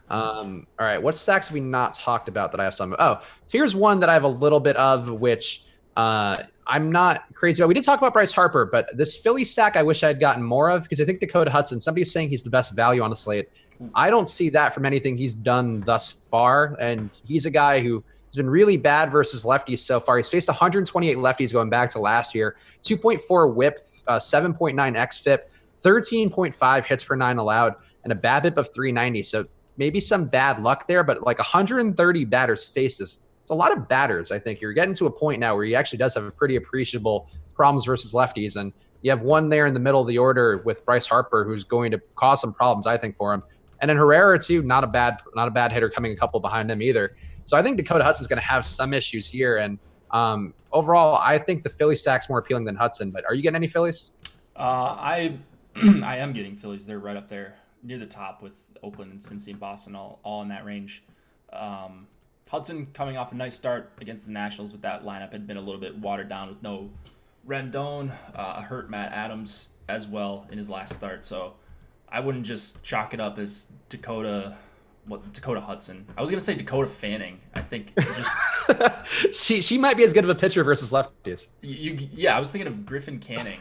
All right, what stacks have we not talked about that I have some? Oh, here's one that I have a little bit of, which I'm not crazy about. We did talk about Bryce Harper, but this Philly stack I wish I had gotten more of, because I think Dakota Hudson, somebody's saying he's the best value on the slate. I don't see that from anything he's done thus far, and he's a guy who has been really bad versus lefties so far. He's faced 128 lefties going back to last year, 2.4 whip, 7.9 xFIP, 13.5 hits per 9 allowed, and a BABIP of 390. So maybe some bad luck there, but like 130 batters faced is it's a lot of batters. I think you're getting to a point now where he actually does have a pretty appreciable problems versus lefties, and you have one there in the middle of the order with Bryce Harper, who's going to cause some problems, I think, for him. And then Herrera too, not a bad hitter, coming a couple behind them either. So I think Dakota Hudson's going to have some issues here. And overall, I think the Philly stack's more appealing than Hudson. But are you getting any Phillies? I I am getting Phillies. They're right up there near the top with Oakland and Cincy and Boston, all in that range. Hudson coming off a nice start against the Nationals, but that lineup had been a little bit watered down with no Rendon, hurt Matt Adams as well in his last start. So I wouldn't just chalk it up as Dakota Hudson. I was gonna say Dakota Fanning. I think just she might be as good of a pitcher versus lefties. I was thinking of Griffin Canning,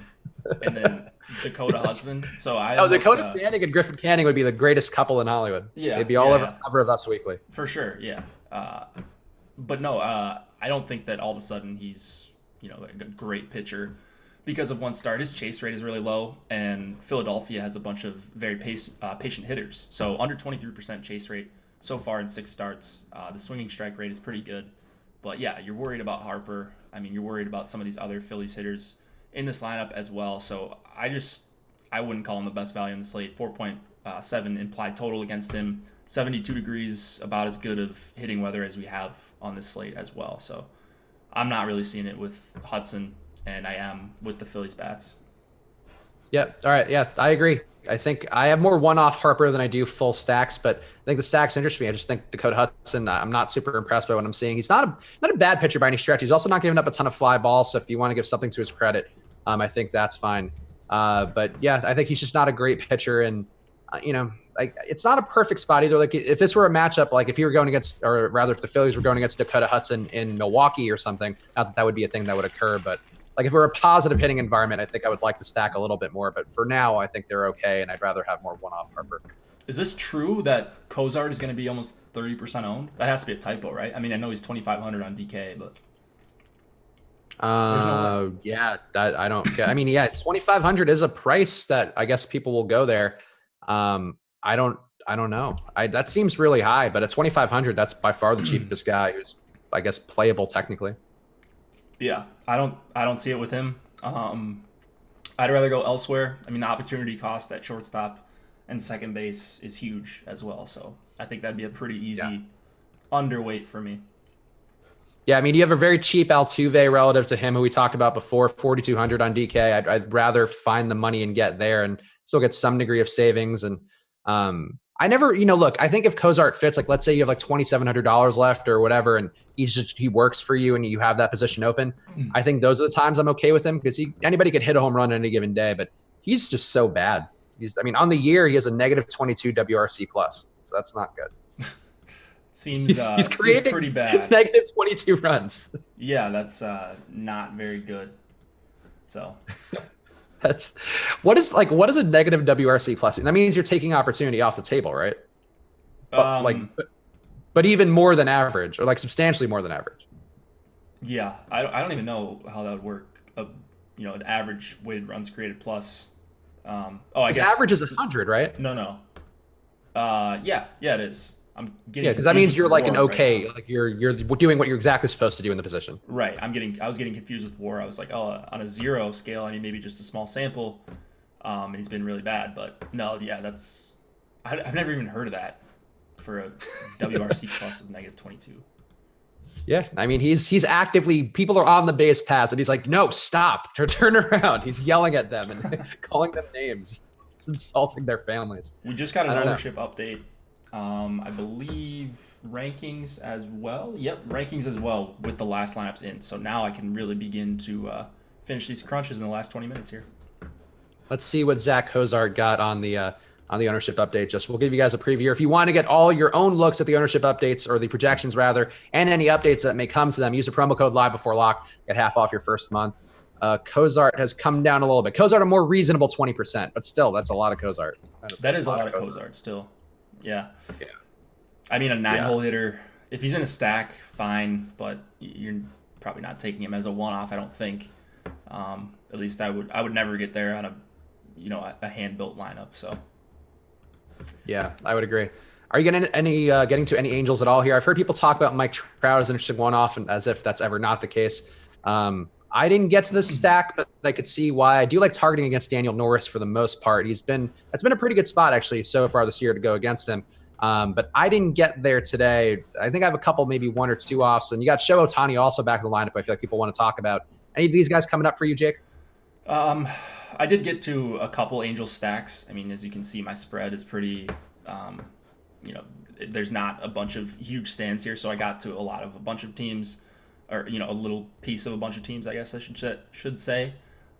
and then Dakota Hudson. So Dakota Fanning and Griffin Canning would be the greatest couple in Hollywood. Yeah, they'd be all over cover of Us Weekly for sure. Yeah, but no, I don't think that all of a sudden he's a great pitcher because of one start. His chase rate is really low, and Philadelphia has a bunch of very patient hitters. So under 23% chase rate so far in 6 starts. The swinging strike rate is pretty good. But yeah, you're worried about Harper. I mean, you're worried about some of these other Phillies hitters in this lineup as well. So I wouldn't call him the best value on the slate. 4.7 implied total against him. 72 degrees, about as good of hitting weather as we have on this slate as well. So I'm not really seeing it with Hudson, and I am with the Phillies bats. Yeah. All right. Yeah, I agree. I think I have more one-off Harper than I do full stacks, but I think the stacks interest me. I just think Dakota Hudson, I'm not super impressed by what I'm seeing. He's not a bad pitcher by any stretch. He's also not giving up a ton of fly balls. So if you want to give something to his credit, I think that's fine. But yeah, I think he's just not a great pitcher. And, it's not a perfect spot either. Like if this were a matchup, like if you were going against, or rather if the Phillies were going against Dakota Hudson in Milwaukee or something, not that would be a thing that would occur, but like if it were a positive hitting environment, I think I would like the stack a little bit more. But for now, I think they're okay, and I'd rather have more one-off Harper. Is this true that Cozart is going to be almost 30% owned? That has to be a typo, right? I mean, I know he's 2,500 on DK, but yeah, I don't get. I mean, yeah, 2,500 is a price that I guess people will go there. I don't know. That seems really high, but at 2,500, that's by far the cheapest guy who's, I guess, playable technically. Yeah, I don't see it with him. I'd rather go elsewhere. I mean, the opportunity cost at shortstop and second base is huge as well. So I think that'd be a pretty easy underweight for me. Yeah, I mean, you have a very cheap Altuve relative to him, who we talked about before, 4,200 on DK. I'd rather find the money and get there and still get some degree of savings. And I never, look, I think if Cozart fits, like let's say you have like $2,700 left or whatever, and he works for you and you have that position open, I think those are the times I'm okay with him, because anybody could hit a home run on any given day, but he's just so bad. On the year he has a -22 WRC plus, so that's not good. Seems creating pretty bad. -22 runs. Yeah, that's not very good. So what is a negative WRC plus? That means you're taking opportunity off the table, right? But even more than average, or like substantially more than average. Yeah, I don't even know how that would work. An average weighted runs created plus. I guess average is 100, right? No. Yeah, it is. I'm getting because that means you're like an okay, right, like you're doing what you're exactly supposed to do in the position. Right. I was getting confused with WAR. I was like, on a 0 scale, I mean maybe just a small sample, and he's been really bad. But no, yeah, I've never even heard of that for a WRC plus of -22. Yeah, I mean he's actively, people are on the base pass and he's like, no, stop, turn around. He's yelling at them and calling them names, just insulting their families. We just got an ownership update I believe rankings as well. Yep, rankings as well with the last lineups in. So now I can really begin to finish these crunches in the last 20 minutes here. Let's see what Zach Hozard got on the ownership update. Just we'll give you guys a preview. If you want to get all your own looks at the ownership updates or the projections rather, and any updates that may come to them, use the promo code live before lock. Get half off your first month. Cozart has come down a little bit. Cozart a more reasonable 20%, but still, that's a lot of Cozart. That is a lot of Cozart still. Yeah. Yeah. I mean, a 9-hole hitter, if he's in a stack, fine, but you're probably not taking him as a one-off, I don't think. At least I would never get there on a hand-built lineup. So. Yeah, I would agree. Are you getting to any Angels at all here? I've heard people talk about Mike Trout as an interesting one-off, and as if that's ever not the case. I didn't get to this stack, but I could see why. I do like targeting against Daniel Norris for the most part. That's been a pretty good spot actually so far this year to go against him. But I didn't get there today. I think I have a couple, maybe one or two offs, and you got Shohei Ohtani also back in the lineup. I feel like people want to talk about any of these guys coming up for you, Jake. I did get to a couple Angels stacks. I mean, as you can see, my spread is pretty. There's not a bunch of huge stands here, so I got to a bunch of teams. Or a little piece of a bunch of teams, I guess I should say.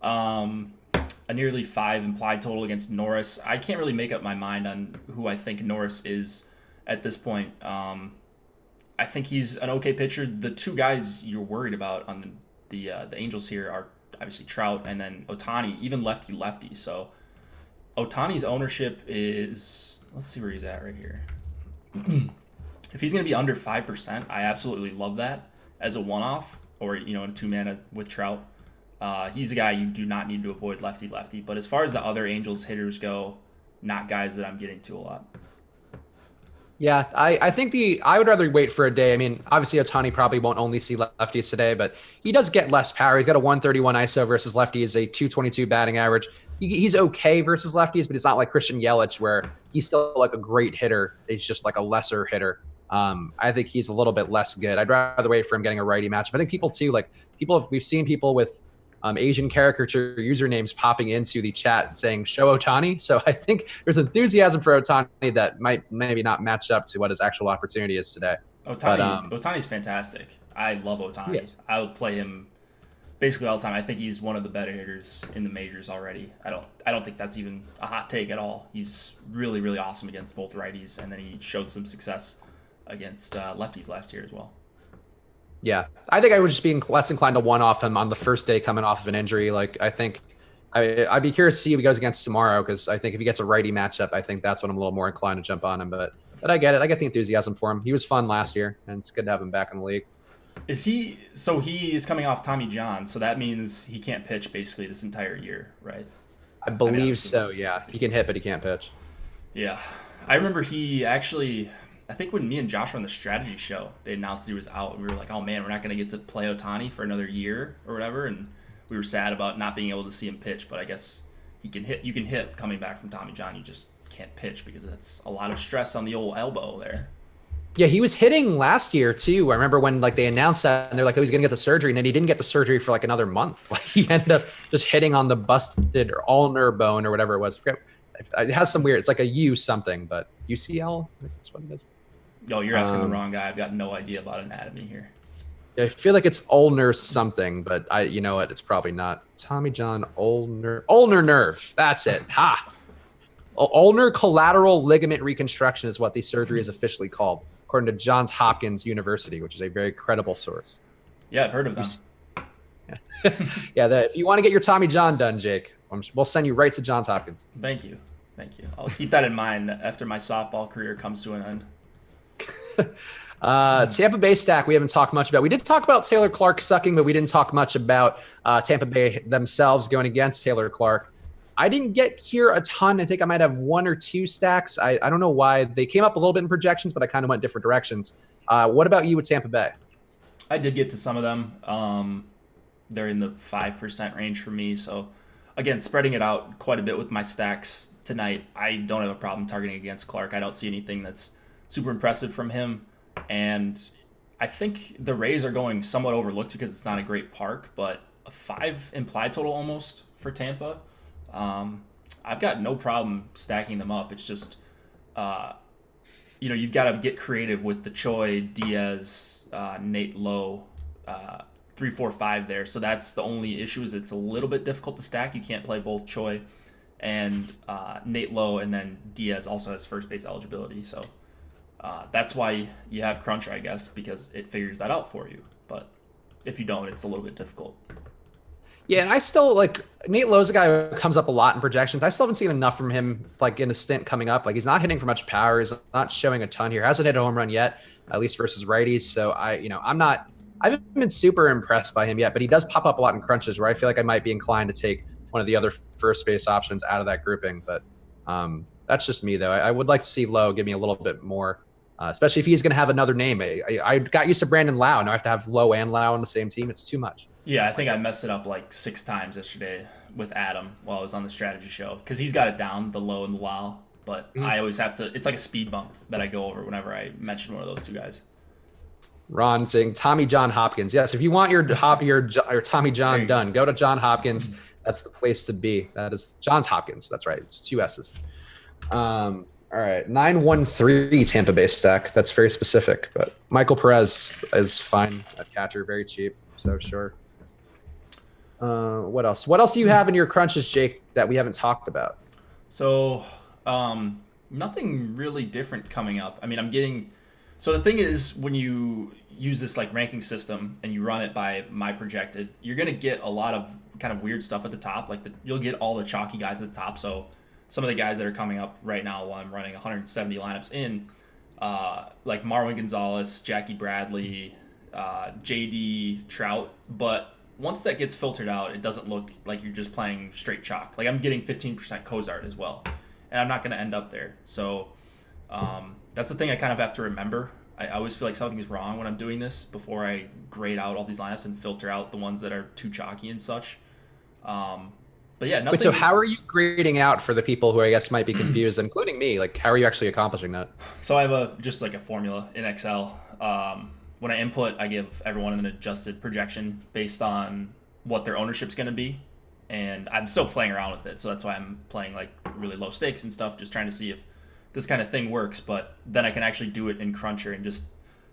A nearly 5 implied total against Norris. I can't really make up my mind on who I think Norris is at this point. I think he's an okay pitcher. The two guys you're worried about on the Angels here are obviously Trout and then Ohtani, even lefty. So Ohtani's ownership is, let's see where he's at right here. If he's going to be under 5%, I absolutely love that. As a one-off or, in a two-man with Trout, he's a guy you do not need to avoid lefty. But as far as the other Angels hitters go, not guys that I'm getting to a lot. Yeah, I think I would rather wait for a day. I mean, obviously Ohtani probably won't only see lefties today, but he does get less power. He's got a 131 ISO versus lefties, a 222 batting average. He's okay versus lefties, but he's not like Christian Yelich where he's still like a great hitter. He's just like a lesser hitter. I think he's a little bit less good. I'd rather wait for him getting a righty matchup. I think we've seen people with Asian caricature usernames popping into the chat saying show Ohtani. So I think there's enthusiasm for Ohtani that might maybe not match up to what his actual opportunity is today. Ohtani's fantastic. I love Ohtani. Yes. I would play him basically all the time. I think he's one of the better hitters in the majors already. I don't think that's even a hot take at all. He's really, really awesome against both righties, and then he showed some success against lefties last year as well. Yeah, I think I would just be less inclined to one-off him on the first day coming off of an injury. Like, I think I'd be curious to see if he goes against tomorrow because I think if he gets a righty matchup, I think that's when I'm a little more inclined to jump on him. But I get it. I get the enthusiasm for him. He was fun last year, and it's good to have him back in the league. He is coming off Tommy John, so that means he can't pitch basically this entire year, right? I believe so, yeah. He can hit, but he can't pitch. Yeah. I remember I think when me and Josh were on the strategy show, they announced he was out. We were like, oh man, we're not going to get to play Ohtani for another year or whatever. And we were sad about not being able to see him pitch. But I guess you can hit coming back from Tommy John. You just can't pitch because that's a lot of stress on the old elbow there. Yeah, he was hitting last year too. I remember when they announced that and they're like, oh, he's going to get the surgery. And then he didn't get the surgery for like another month. Like he ended up just hitting on the busted or ulnar bone or whatever it was. I forget. It has some weird, it's like a U something, but UCL, that's what it is. Oh, you're asking the wrong guy. I've got no idea about anatomy here. I feel like it's ulnar something, but you know what? It's probably not. Tommy John ulnar nerve. That's it. Ha! Ulnar collateral ligament reconstruction is what the surgery is officially called, according to Johns Hopkins University, which is a very credible source. Yeah, I've heard of them. Yeah, if you want to get your Tommy John done, Jake, we'll send you right to Johns Hopkins. Thank you. I'll keep that in mind after my softball career comes to an end. Tampa Bay stack we haven't talked much about. We did talk about Taylor Clark sucking, but we didn't talk much about Tampa Bay themselves going against Taylor Clark. I didn't get here a ton. I think I might have one or two stacks. I don't know why. They came up a little bit in projections, but I kind of went different directions. What about you with Tampa Bay? I did get to some of them. They're in the 5% range for me. So, again, spreading it out quite a bit with my stacks tonight. I don't have a problem targeting against Clark. I don't see anything that's super impressive from him. And I think the Rays are going somewhat overlooked because it's not a great park, but a 5 implied total almost for Tampa. I've got no problem stacking them up. It's just you've got to get creative with the Choi, Diaz, Nate Lowe, 3-4-5 there. So that's the only issue, is it's a little bit difficult to stack. You can't play both Choi and Nate Lowe, and then Diaz also has first base eligibility. So that's why you have Cruncher, I guess, because it figures that out for you. But if you don't, it's a little bit difficult. Yeah, and I still like Nate Lowe's a guy who comes up a lot in projections. I still haven't seen enough from him, like in a stint coming up. Like he's not hitting for much power. He's not showing a ton here. Hasn't hit a home run yet, at least versus righties. So I haven't been super impressed by him yet, but he does pop up a lot in crunches where I feel like I might be inclined to take one of the other first base options out of that grouping. But that's just me though. I would like to see Lowe give me a little bit more, especially if he's going to have another name. I got used to Brandon Lau. Now I have to have Lowe and Lau on the same team. It's too much. Yeah, I think I messed it up like 6 times yesterday with Adam while I was on the strategy show, because he's got it down, the Low and the Lau, but I always have to. It's like a speed bump that I go over whenever I mention one of those two guys. Ron saying Tommy John Hopkins. Yes, if you want your Tommy John done, go to John Hopkins. That's the place to be. That is Johns Hopkins. That's right. It's 2 S's. All right, 913 Tampa Bay stack. That's very specific, but Michael Perez is fine at catcher, very cheap. So sure. What else? What else do you have in your crunches, Jake, that we haven't talked about? So, nothing really different coming up. I mean, I'm getting. So the thing is, when you use this like ranking system and you run it by my projected, you're gonna get a lot of kind of weird stuff at the top. Like you'll get all the chalky guys at the top. So some of the guys that are coming up right now while I'm running 170 lineups in, like Marwin Gonzalez, Jackie Bradley, JD Trout, but once that gets filtered out, it doesn't look like you're just playing straight chalk. Like I'm getting 15% Cozart as well, and I'm not going to end up there. So that's the thing I kind of have to remember. I always feel like something's wrong when I'm doing this before I grade out all these lineups and filter out the ones that are too chalky and such. But yeah, nothing. Wait, so how are you grading out for the people who I guess might be confused, including me? Like, how are you actually accomplishing that? So I have just like a formula in Excel. When I input, I give everyone an adjusted projection based on what their ownership's going to be. And I'm still playing around with it. So that's why I'm playing like really low stakes and stuff, just trying to see if this kind of thing works. But then I can actually do it in Cruncher and just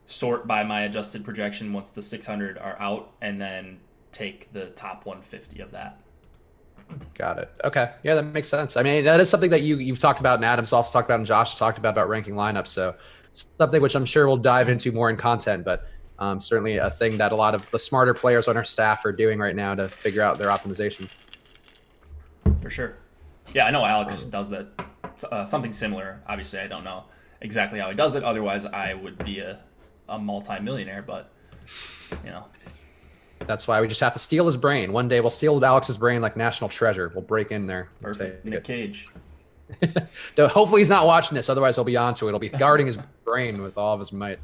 sort by my adjusted projection once the 600 are out, and then take the top 150 of that. Got it. Okay. Yeah, that makes sense. I mean, that is something that you've talked about, and Adam's also talked about, and Josh talked about ranking lineups. So something which I'm sure we'll dive into more in content, but certainly a thing that a lot of the smarter players on our staff are doing right now to figure out their optimizations. For sure. Yeah, I know Alex does that. Something similar. Obviously, I don't know exactly how he does it. Otherwise, I would be a multi-millionaire, but, you know. That's why we just have to steal his brain. One day we'll steal Alex's brain like National Treasure. We'll break in there. Perfect. Nick Cage. No, hopefully he's not watching this. Otherwise, he'll be onto it. He'll be guarding his brain with all of his might.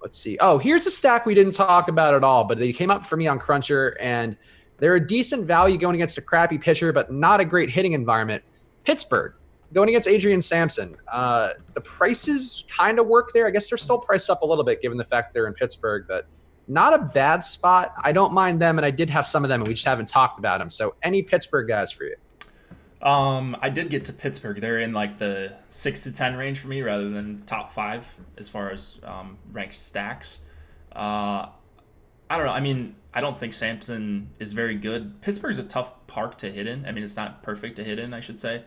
Let's see. Oh, here's a stack we didn't talk about at all, but they came up for me on Cruncher, and they're a decent value going against a crappy pitcher, but not a great hitting environment. Pittsburgh going against Adrian Sampson. The prices kind of work there. I guess they're still priced up a little bit given the fact they're in Pittsburgh, but not a bad spot. I don't mind them, and I did have some of them, and we just haven't talked about them. So any Pittsburgh guys for you? I did get to Pittsburgh. They're in like the 6 to 10 range for me rather than top 5 as far as ranked stacks. I don't know. I mean, I don't think Sampson is very good. Pittsburgh's a tough park to hit in. I mean, it's not perfect to hit in, I should say.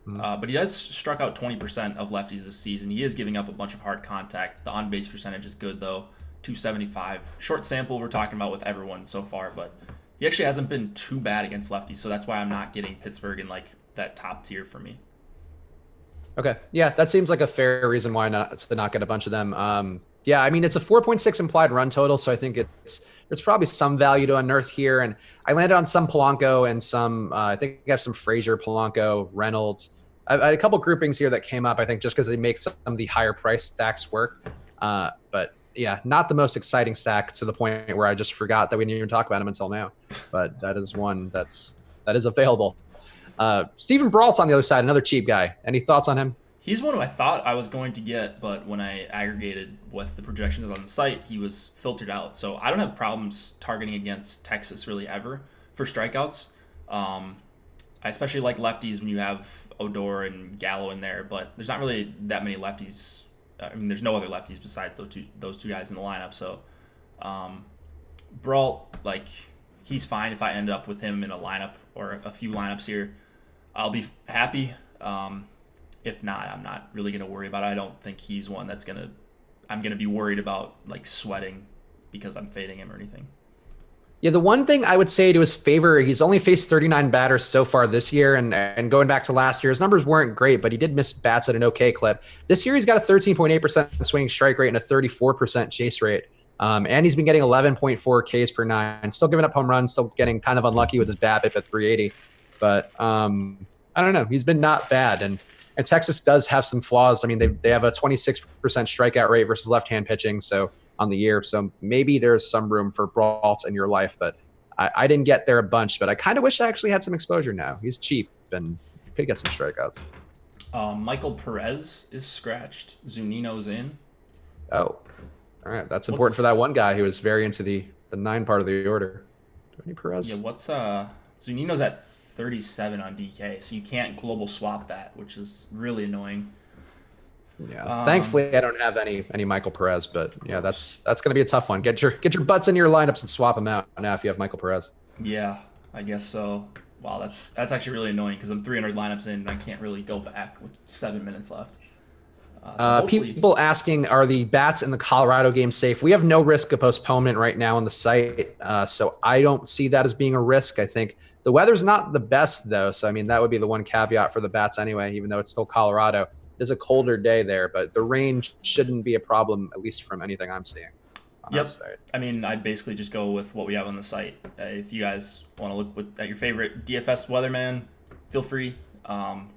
But he has struck out 20% of lefties this season. He is giving up a bunch of hard contact. The on-base percentage is good, though. 275. Short sample we're talking about with everyone so far, but he actually hasn't been too bad against lefties, so that's why I'm not getting Pittsburgh in like that top tier for me. Okay. Yeah, that seems like a fair reason why not to not get a bunch of them. Yeah, I mean, it's a 4.6 implied run total, so I think there's probably some value to unearth here. And I landed on some Polanco and some, I think I have some Frazier, Polanco, Reynolds. I had a couple groupings here that came up, I think, just because they make some of the higher price stacks work. But yeah, not the most exciting stack to the point where I just forgot that we didn't even talk about him until now. But that is one that is available. Steven Brault's on the other side, another cheap guy. Any thoughts on him? He's one who I thought I was going to get, but when I aggregated with the projections on the site, he was filtered out. So I don't have problems targeting against Texas really ever for strikeouts. I especially like lefties when you have Odor and Gallo in there, but there's not really that many lefties. I mean, there's no other lefties besides those two guys in the lineup. So, Brault, like, he's fine if I end up with him in a lineup or a few lineups here. I'll be happy. If not, I'm not really going to worry about it. I don't think he's one I'm going to be worried about, like, sweating because I'm fading him or anything. Yeah, the one thing I would say to his favor, he's only faced 39 batters so far this year, and going back to last year, his numbers weren't great, but he did miss bats at an okay clip. This year, he's got a 13.8% swing strike rate and a 34% chase rate, and he's been getting 11.4 Ks per nine. Still giving up home runs, still getting kind of unlucky with his BABIP at 380, but I don't know. He's been not bad, and Texas does have some flaws. I mean, they have a 26% strikeout rate versus left-hand pitching, so on the year. So maybe there's some room for Brault in your life, but I didn't get there a bunch, but I kind of wish I actually had some exposure now. He's cheap and could get some strikeouts. Michael Perez is scratched. Zunino's in. Oh, all right. That's important for that one guy who was very into the 9 part of the order. Do any Perez? Yeah, Zunino's at 37 on DK, so you can't global swap that, which is really annoying. Yeah, thankfully I don't have any Michael Perez, but yeah, that's going to be a tough one. Get your butts in your lineups and swap them out now if you have Michael Perez. Yeah, I guess so. Wow, that's actually really annoying because I'm 300 lineups in and I can't really go back with 7 minutes left. People asking, are the bats in the Colorado game safe? We have no risk of postponement right now on the site, so I don't see that as being a risk. I think the weather's not the best though, so I mean that would be the one caveat for the bats anyway, even though it's still Colorado. It is a colder day there, but the rain shouldn't be a problem, at least from anything I'm seeing. Yep. I mean, I basically just go with what we have on the site. If you guys want to look at your favorite DFS weatherman, feel free. I'm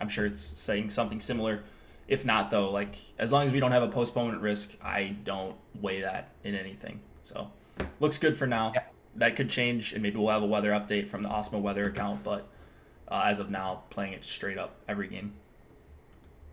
sure it's saying something similar. If not, though, like as long as we don't have a postponement risk, I don't weigh that in anything. So looks good for now. Yeah. That could change, and maybe we'll have a weather update from the Osmo Weather account. But as of now, playing it straight up every game.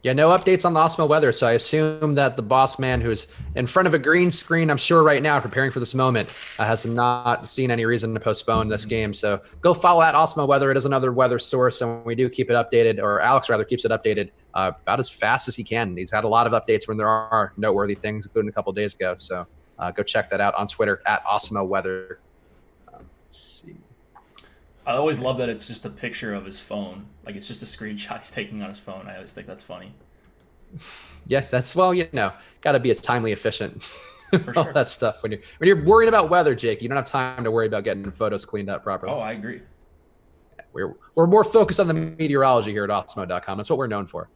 Yeah, no updates on the Osmo weather, so I assume that the boss man who's in front of a green screen, I'm sure right now, preparing for this moment, has not seen any reason to postpone this game. So go follow that Osmo weather. It is another weather source, and we do keep it updated, or Alex rather keeps it updated about as fast as he can. He's had a lot of updates when there are noteworthy things, including a couple of days ago. So go check that out on Twitter at Osmo Weather. Let's see. I always love that it's just a picture of his phone. Like, it's just a screenshot he's taking on his phone. I always think that's funny. Yeah, that's, well, got to be a timely efficient. For all sure. that stuff. When you're worried about weather, Jake, you don't have time to worry about getting photos cleaned up properly. Oh, I agree. We're more focused on the meteorology here at Osmo.com. That's what we're known for.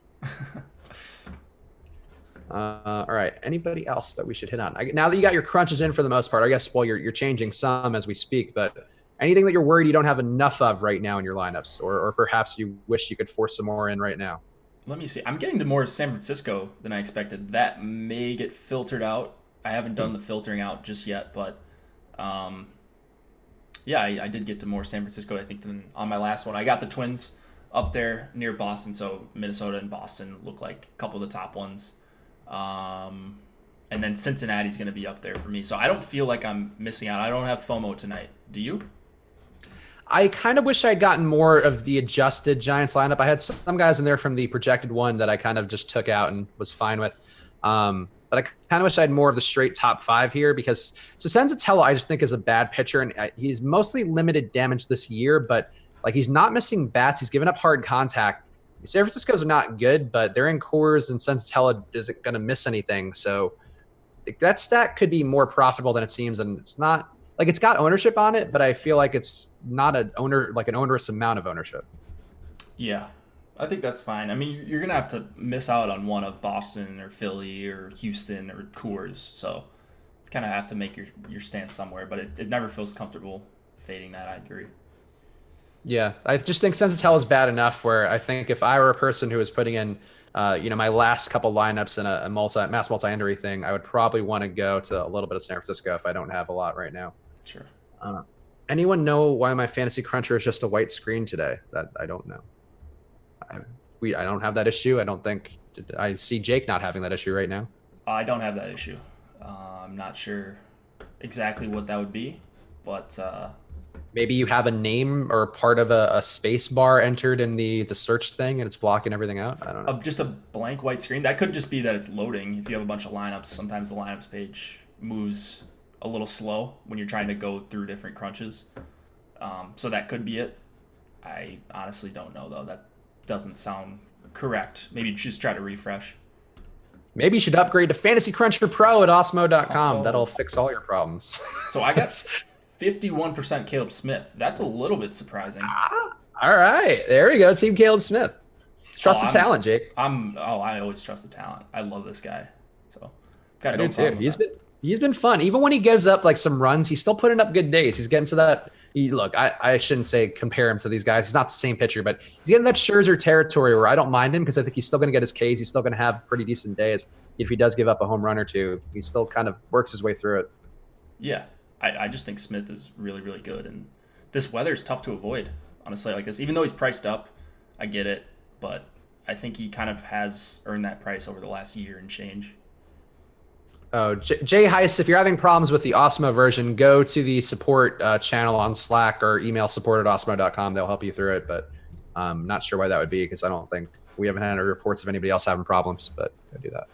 All right. Anybody else that we should hit on? Now that you got your crunches in for the most part, I guess, well, you're changing some as we speak, but anything that you're worried you don't have enough of right now in your lineups, or perhaps you wish you could force some more in right now? Let me see. I'm getting to more San Francisco than I expected. That may get filtered out. I haven't done the filtering out just yet, but yeah, I did get to more San Francisco, I think, than on my last one. I got the Twins up there near Boston, so Minnesota and Boston look like a couple of the top ones. And then Cincinnati's going to be up there for me. So I don't feel like I'm missing out. I don't have FOMO tonight. Do you? I kind of wish I'd gotten more of the adjusted Giants lineup. I had some guys in there from the projected one that I kind of just took out and was fine with. But I kind of wish I had more of the straight top 5 here because Senzatella I just think is a bad pitcher, and he's mostly limited damage this year, but like he's not missing bats. He's given up hard contact. San Francisco's not good, but they're in Coors, and Senzatella isn't going to miss anything. So that stat could be more profitable than it seems, and it's not. Like, it's got ownership on it, but I feel like it's not an onerous amount of ownership. Yeah, I think that's fine. I mean, you're going to have to miss out on one of Boston or Philly or Houston or Coors. So you kind of have to make your stance somewhere, but it never feels comfortable fading that. I agree. Yeah, I just think Senzatella is bad enough where I think if I were a person who was putting in my last couple lineups in a mass multi-injury thing, I would probably want to go to a little bit of San Francisco if I don't have a lot right now. Sure. Anyone know why my fantasy cruncher is just a white screen today? That I don't know. I don't have that issue. I don't think. I see Jake not having that issue right now. I don't have that issue. I'm not sure exactly what that would be, but Maybe you have a name or part of a space bar entered in the search thing and it's blocking everything out. I don't know. Just a blank white screen. That could just be that it's loading. If you have a bunch of lineups, sometimes the lineups page moves a little slow when you're trying to go through different crunches. So that could be it. I honestly don't know, though. That doesn't sound correct. Maybe just try to refresh. Maybe you should upgrade to Fantasy Cruncher Pro at Osmo.com. Oh. That'll fix all your problems. So I got 51% Caleb Smith. That's a little bit surprising. All right. There we go. Team Caleb Smith. Trust the talent, Jake. I always trust the talent. I love this guy. So got I no do too. problem. He's been fun. Even when he gives up like some runs, he's still putting up good days. He's getting to that. Look, I shouldn't say compare him to these guys. He's not the same pitcher, but he's getting that Scherzer territory where I don't mind him because I think he's still going to get his Ks. He's still going to have pretty decent days. If he does give up a home run or two, he still kind of works his way through it. Yeah, I just think Smith is really, really good. And this weather is tough to avoid on a slate like this. Even though he's priced up, I get it. But I think he kind of has earned that price over the last year and change. Oh, Jay Heiss, if you're having problems with the Osmo version, go to the support channel on Slack or email support@osmo.com. They'll help you through it, but I'm not sure why that would be because I don't think we haven't had any reports of anybody else having problems, but go do that.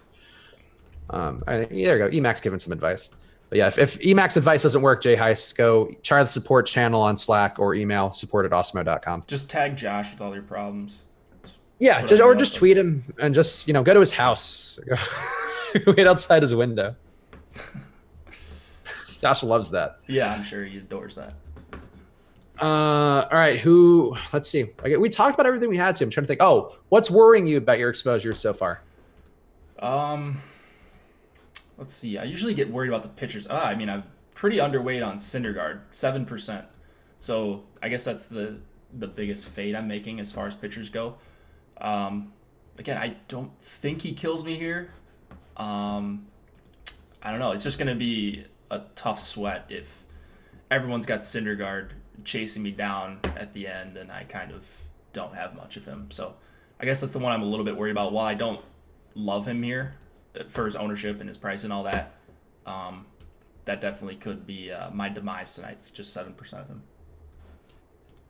There you go. Emacs giving some advice. But yeah, if Emacs advice doesn't work, Jay Heiss, go try the support channel on Slack or email support@osmo.com. Just tag Josh with all your problems. Yeah, just tweet him and just go to his house. Wait outside his window. Josh loves that. Yeah, I'm sure he adores that. All right. Let's see. Okay, we talked about everything we had to. I'm trying to think. Oh, what's worrying you about your exposure so far? Let's see. I usually get worried about the pitchers. I'm pretty underweight on Syndergaard, 7%. So I guess that's the biggest fade I'm making as far as pitchers go. Again, I don't think he kills me here. I don't know. It's just going to be a tough sweat if everyone's got Syndergaard chasing me down at the end and I kind of don't have much of him. So I guess that's the one I'm a little bit worried about. While I don't love him here for his ownership and his price and all that, that definitely could be my demise tonight. It's just 7% of him.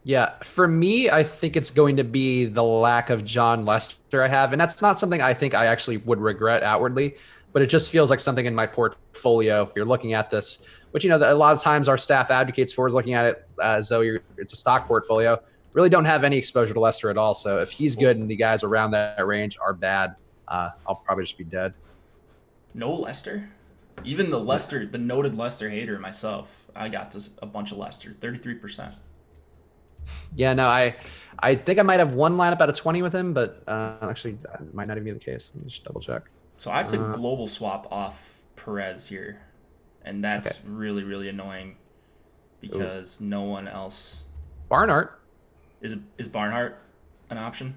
Yeah, for me, I think it's going to be the lack of John Lester I have. And that's not something I think I actually would regret outwardly, but it just feels like something in my portfolio. If you're looking at this, which, a lot of times our staff advocates for is looking at it as though it's a stock portfolio. Really don't have any exposure to Lester at all. So if he's good and the guys around that range are bad, I'll probably just be dead. No Lester? Even the noted Lester hater myself, I got a bunch of Lester, 33%. Yeah, no, I think I might have one lineup out of 20 with him, but actually that might not even be the case. Let me just double check. So I have to global swap off Perez here, and that's really, really annoying because no one else. Barnhart. Is Barnhart an option?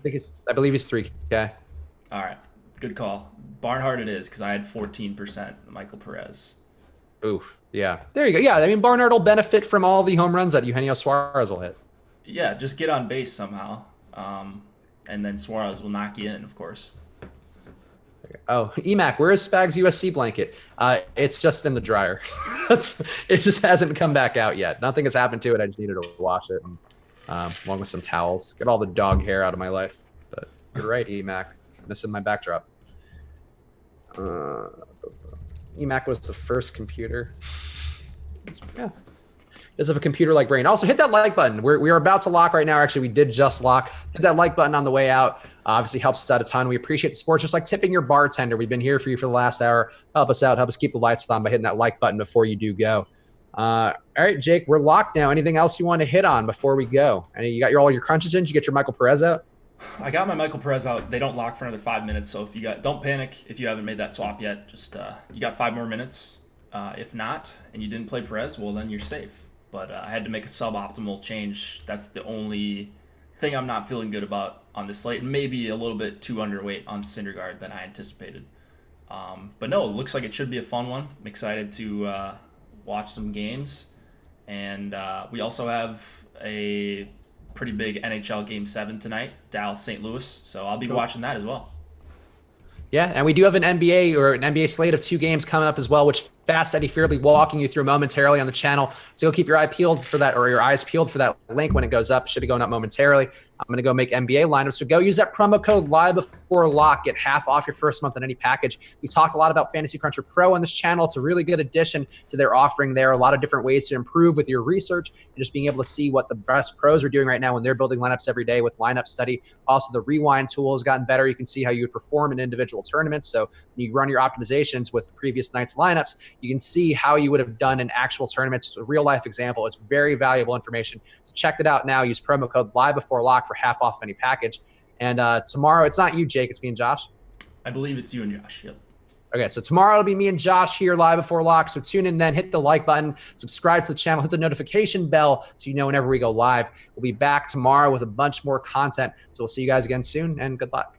I believe he's 3K. All right, good call. Barnhart it is because I had 14% Michael Perez. Oof. Yeah. There you go. Yeah, Barnhart will benefit from all the home runs that Eugenio Suarez will hit. Yeah, just get on base somehow, and then Suarez will knock you in, of course. Oh, EMAC, where is Spag's USC blanket? It's just in the dryer. It just hasn't come back out yet. Nothing has happened to it. I just needed to wash it, along with some towels. Get all the dog hair out of my life. But you're right, EMAC. Missing my backdrop. EMAC was the first computer. Yeah. Does have a computer-like brain. Also, hit that like button. We are about to lock right now. Actually, we did just lock. Hit that like button on the way out. Obviously, helps us out a ton. We appreciate the support. Just like tipping your bartender. We've been here for you for the last hour. Help us out. Help us keep the lights on by hitting that like button before you do go. All right, Jake, we're locked now. Anything else you want to hit on before we go? You got all your crunches in? Did you get your Michael Perez out? I got my Michael Perez out. They don't lock for another 5 minutes. So don't panic if you haven't made that swap yet. Just you got 5 more minutes. If not, and you didn't play Perez, well, then you're safe. But I had to make a suboptimal change. That's the only thing I'm not feeling good about on this slate. Maybe a little bit too underweight on Syndergaard than I anticipated. But no, it looks like it should be a fun one. I'm excited to watch some games. And we also have a pretty big NHL Game 7 tonight, Dallas-St. Louis. So I'll be watching that as well. Yeah, and we do have an NBA slate of 2 games coming up as well, which Fast, Eddie Fearley walking you through momentarily on the channel. So go keep your eye peeled for that, or your eyes peeled for that link when it goes up. Should be going up momentarily. I'm going to go make NBA lineups. So go use that promo code live before lock. Get half off your first month on any package. We talked a lot about Fantasy Cruncher Pro on this channel. It's a really good addition to their offering there. A lot of different ways to improve with your research and just being able to see what the best pros are doing right now when they're building lineups every day with lineup study. Also, the rewind tool has gotten better. You can see how you would perform in individual tournaments. So when you run your optimizations with previous night's lineups, you can see how you would have done in actual tournaments. It's a real life example. It's very valuable information. So check it out now. Use promo code live before lock for half off any package. And tomorrow, it's not you, Jake. It's me and Josh. I believe it's you and Josh. Yep. Okay, so tomorrow it'll be me and Josh here live before lock. So tune in then, hit the like button, subscribe to the channel, hit the notification bell so you know whenever we go live. We'll be back tomorrow with a bunch more content. So we'll see you guys again soon, and good luck.